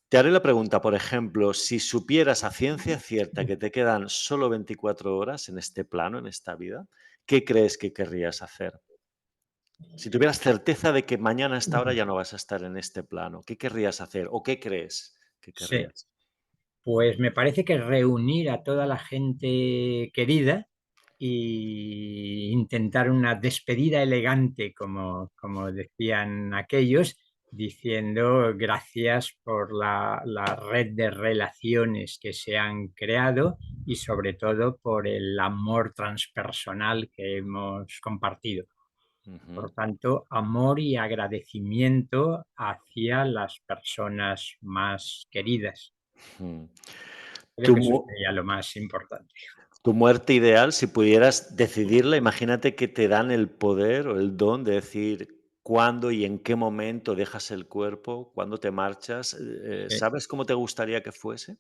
te haré la pregunta, por ejemplo, si supieras a ciencia cierta que te quedan solo 24 horas en este plano, en esta vida, ¿qué crees que querrías hacer? Si tuvieras certeza de que mañana a esta hora ya no vas a estar en este plano, ¿qué querrías hacer o qué crees que Sí, querrías? pues me parece que reunir a toda la gente querida e intentar una despedida elegante, como decían aquellos, diciendo gracias por la red de relaciones que se han creado y sobre todo por el amor transpersonal que hemos compartido. Ujú, Por tanto, amor y agradecimiento hacia las personas más queridas. ujú. Creo Tu, que eso mu- sería lo más importante. Tu muerte ideal, si pudieras decidirla, imagínate que te dan el poder o el don de decir cuándo y en qué momento dejas el cuerpo, cuándo te marchas. Sí, ¿Sabes cómo te gustaría que fuese?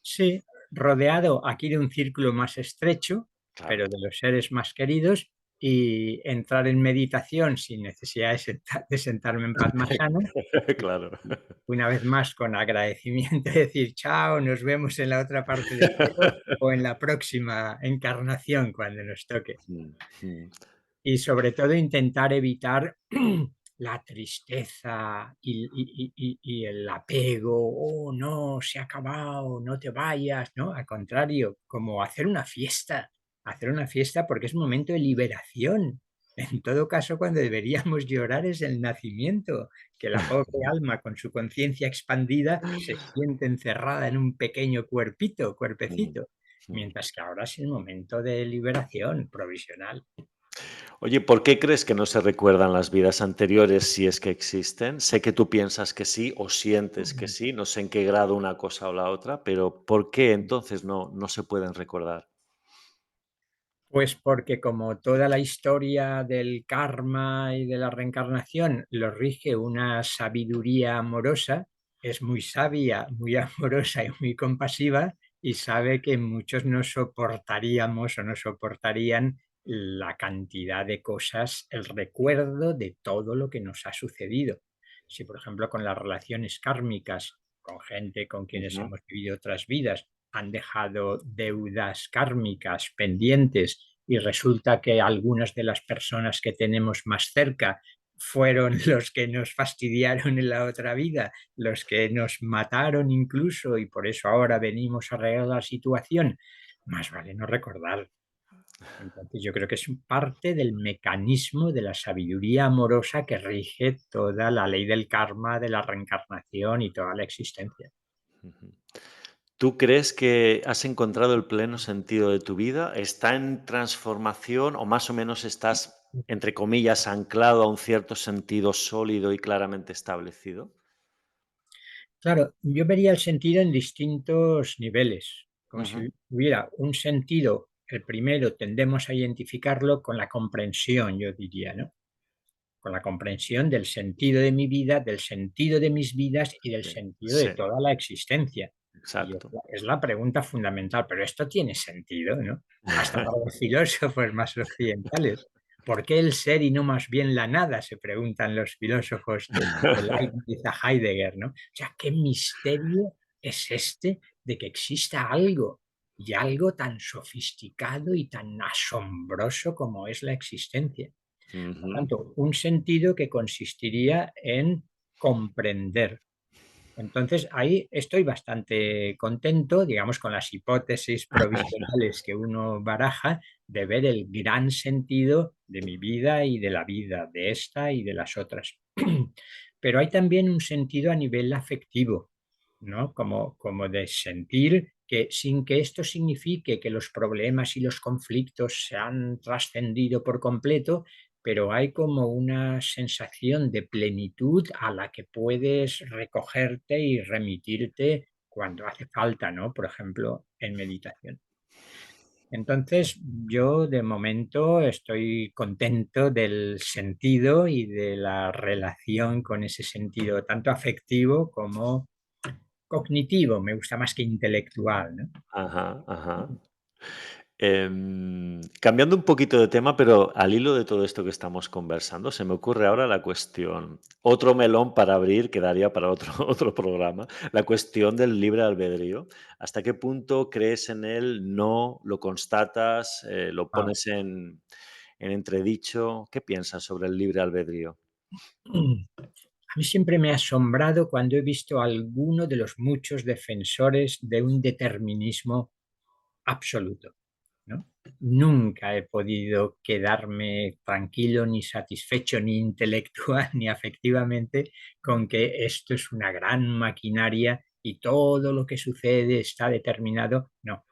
sí, rodeado aquí de un círculo más estrecho, Claro, pero de los seres más queridos, y entrar en meditación sin necesidad de sentarme en Padmasana. Y claro. una vez más, con agradecimiento, decir chao, nos vemos en la otra parte del cielo o en la próxima encarnación cuando nos toque. Mm, mm. y sobre todo intentar evitar la tristeza y el apego, oh no, se ha acabado, no te vayas, ¿no? Al contrario, como hacer una fiesta porque es un momento de liberación. En todo caso, cuando deberíamos llorar es el nacimiento, que la pobre alma con su conciencia expandida se siente encerrada en un pequeño Mm, cuerpecito, mm. mientras que ahora es el momento de liberación provisional. Oye, ¿por qué crees que no se recuerdan las vidas anteriores si es que existen? Sé que tú piensas que sí o sientes que sí, no sé en qué grado una cosa o la otra, pero ¿por qué entonces no se pueden recordar? Pues porque como toda la historia del karma y de la reencarnación lo rige una sabiduría amorosa, es muy sabia, muy amorosa y muy compasiva y sabe que muchos no soportaríamos o no soportarían la cantidad de cosas, el recuerdo de todo lo que nos ha sucedido. Si, por ejemplo, con las relaciones kármicas, con gente con quienes Ujú. hemos vivido otras vidas, han dejado deudas kármicas pendientes y resulta que algunas de las personas que tenemos más cerca fueron los que nos fastidiaron en la otra vida, los que nos mataron incluso y por eso ahora venimos a arreglar la situación, más vale no recordar. Entonces yo creo que es parte del mecanismo de la sabiduría amorosa que rige toda la ley del karma, de la reencarnación y toda la existencia. Ujú. ¿Tú crees que has encontrado el pleno sentido de tu vida? ¿Está en transformación o más o menos estás, entre comillas, anclado a un cierto sentido sólido y claramente establecido? Claro, yo vería el sentido en distintos niveles, como Ujú. si hubiera un sentido, el primero tendemos a identificarlo con la comprensión, yo diría, ¿no? Con la comprensión del sentido de mi vida, del sentido de mis vidas y del Sí, sentido de sí, toda la existencia. Y exacto. es la pregunta fundamental, pero esto tiene sentido, ¿no? Hasta para los filósofos más occidentales. ¿Por qué el ser y no más bien la nada? Se preguntan los filósofos de Leibniz a Heidegger, ¿no? O sea, ¿qué misterio es este de que exista algo y algo tan sofisticado y tan asombroso como es la existencia? Por Ujú. tanto, un sentido que consistiría en comprender. Entonces, ahí estoy bastante contento, digamos, con las hipótesis provisionales que uno baraja de ver el gran sentido de mi vida y de la vida de esta y de las otras. Pero hay también un sentido a nivel afectivo, ¿no? Como de sentir que sin que esto signifique que los problemas y los conflictos se han trascendido por completo, pero hay como una sensación de plenitud a la que puedes recogerte y remitirte cuando hace falta, ¿no? Por ejemplo, en meditación. Entonces, yo de momento estoy contento del sentido y de la relación con ese sentido, tanto afectivo como cognitivo, me gusta más que intelectual, ¿no? Ajá, ajá. Cambiando un poquito de tema, pero al hilo de todo esto que estamos conversando, se me ocurre ahora la cuestión, otro melón para abrir, quedaría para otro, otro programa, la cuestión del libre albedrío. ¿Hasta qué punto crees en él? ¿No? ¿Lo constatas? ¿Lo Ah. pones en entredicho? ¿Qué piensas sobre el libre albedrío? A mí siempre me ha asombrado cuando he visto a alguno de los muchos defensores de un determinismo absoluto, ¿no? Nunca he podido quedarme tranquilo, ni satisfecho, ni intelectual, ni afectivamente con que esto es una gran maquinaria y todo lo que sucede está determinado. No.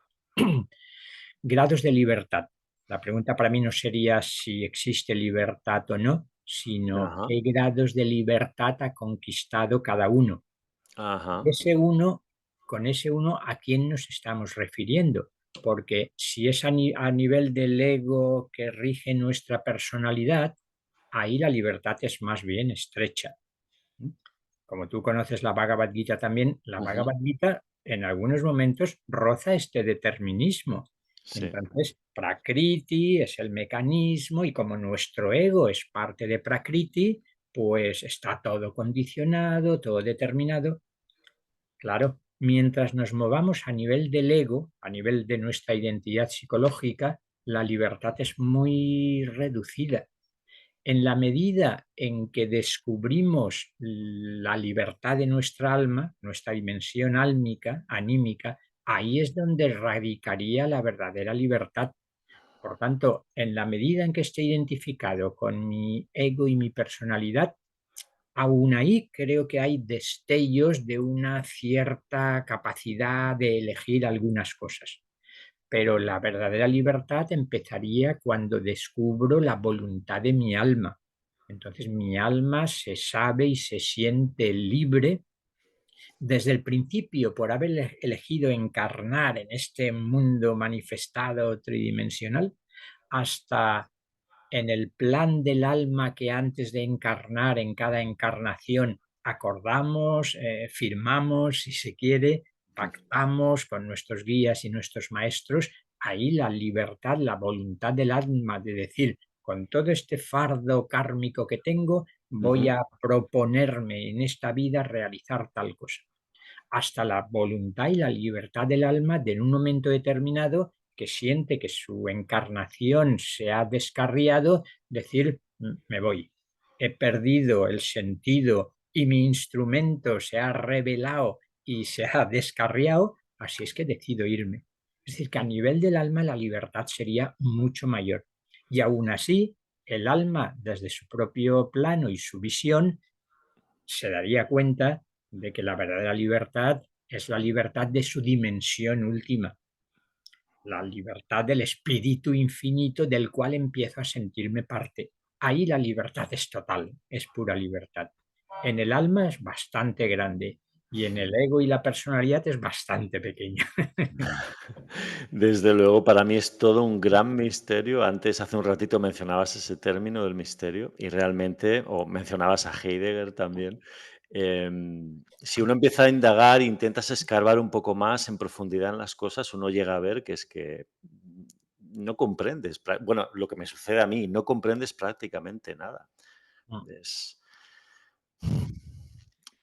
Grados de libertad. La pregunta para mí no sería si existe libertad o no, sino Ajá, qué grados de libertad ha conquistado cada uno. ajá, Ese uno, con ese uno, ¿a quién nos estamos refiriendo? Porque si es a nivel del ego que rige nuestra personalidad, ahí la libertad es más bien estrecha. Como tú conoces la Bhagavad Gita también, la ujú, Bhagavad Gita en algunos momentos roza este determinismo. sí, Entonces, Prakriti es el mecanismo y como nuestro ego es parte de Prakriti, pues está todo condicionado, todo determinado. Claro, mientras nos movamos a nivel del ego, a nivel de nuestra identidad psicológica, la libertad es muy reducida. En la medida en que descubrimos la libertad de nuestra alma, nuestra dimensión álmica, anímica, ahí es donde radicaría la verdadera libertad. Por tanto, en la medida en que esté identificado con mi ego y mi personalidad, aún ahí creo que hay destellos de una cierta capacidad de elegir algunas cosas. Pero la verdadera libertad empezaría cuando descubro la voluntad de mi alma. Entonces mi alma se sabe y se siente libre desde el principio por haber elegido encarnar en este mundo manifestado tridimensional hasta en el plan del alma que antes de encarnar en cada encarnación acordamos, firmamos, si se quiere, pactamos con nuestros guías y nuestros maestros, ahí la libertad, la voluntad del alma de decir, con todo este fardo kármico que tengo, voy Ujú, a proponerme en esta vida realizar tal cosa hasta la voluntad y la libertad del alma de en un momento determinado que siente que su encarnación se ha descarriado, decir, me voy, he perdido el sentido y mi instrumento se ha revelado y se ha descarriado, así es que decido irme. Es decir, que a nivel del alma la libertad sería mucho mayor. Y aún así, el alma, desde su propio plano y su visión, se daría cuenta de que la verdadera libertad es la libertad de su dimensión última, la libertad del espíritu infinito del cual empiezo a sentirme parte. Ahí la libertad es total, es pura libertad. En el alma es bastante grande y en el ego y la personalidad es bastante pequeña. Desde luego, para mí es todo un gran misterio. Antes, hace un ratito mencionabas ese término del misterio y realmente, o mencionabas a Heidegger también. Si uno empieza a indagar e intentas escarbar un poco más en profundidad en las cosas, uno llega a ver que es que no comprendes, bueno, lo que me sucede a mí, no comprendes prácticamente nada. Es,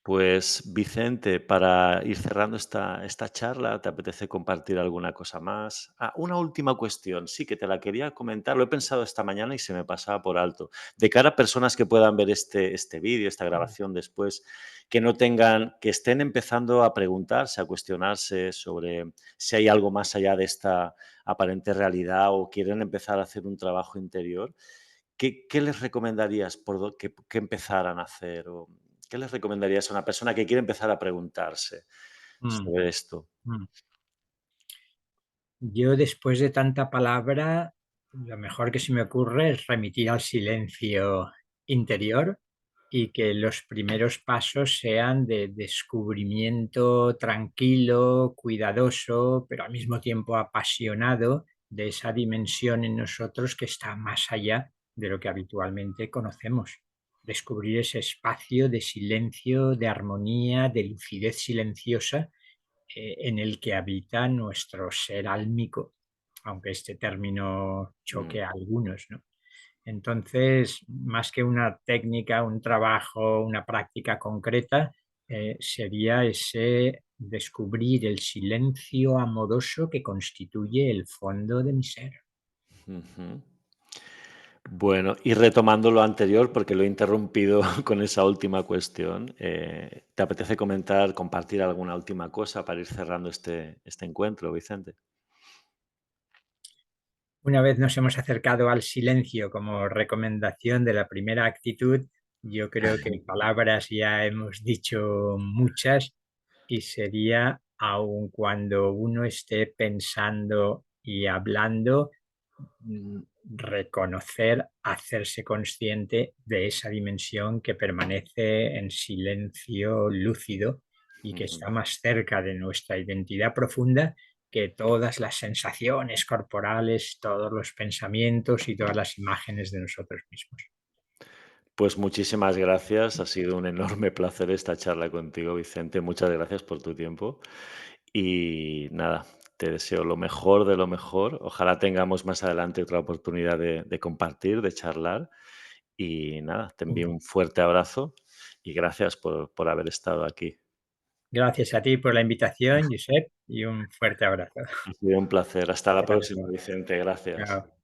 Pues Vicente, para ir cerrando esta charla, ¿te apetece compartir alguna cosa más? Ah, una última cuestión, sí que te la quería comentar, lo he pensado esta mañana y se me pasaba por alto. De cara a personas que puedan ver este vídeo, esta grabación después, que no tengan, que estén empezando a preguntarse, a cuestionarse sobre si hay algo más allá de esta aparente realidad o quieren empezar a hacer un trabajo interior, ¿qué les recomendarías que empezaran a hacer? ¿O qué les recomendarías a una persona que quiere empezar a preguntarse Mm, sobre esto? mm. Yo después de tanta palabra, lo mejor que se me ocurre es remitir al silencio interior y que los primeros pasos sean de descubrimiento tranquilo, cuidadoso, pero al mismo tiempo apasionado de esa dimensión en nosotros que está más allá de lo que habitualmente conocemos. Descubrir ese espacio de silencio, de armonía, de lucidez silenciosa en el que habita nuestro ser álmico, aunque este término Mm, choque a algunos, ¿no? Entonces, más que una técnica, un trabajo, una práctica concreta, sería ese descubrir el silencio amoroso que constituye el fondo de mi ser. ujú. Bueno, y retomando lo anterior, porque lo he interrumpido con esa última cuestión, ¿te apetece comentar, compartir alguna última cosa para ir cerrando este encuentro, Vicente? Una vez nos hemos acercado al silencio como recomendación de la primera actitud, yo creo que palabras ya hemos dicho muchas y sería aun cuando uno esté pensando y hablando, reconocer, hacerse consciente de esa dimensión que permanece en silencio lúcido y que Ujú. está más cerca de nuestra identidad profunda que todas las sensaciones corporales, todos los pensamientos y todas las imágenes de nosotros mismos. Pues muchísimas gracias. Ha sido un enorme placer esta charla contigo, Vicente. Muchas gracias por tu tiempo. Y nada, te deseo lo mejor de lo mejor. Ojalá tengamos más adelante otra oportunidad de compartir, de charlar. Y nada, te envío un fuerte abrazo y gracias por haber estado aquí. Gracias a ti por la invitación, Josep, y un fuerte abrazo. Ha sido un placer. Hasta la próxima, Gracias. Vicente. Gracias. Chao.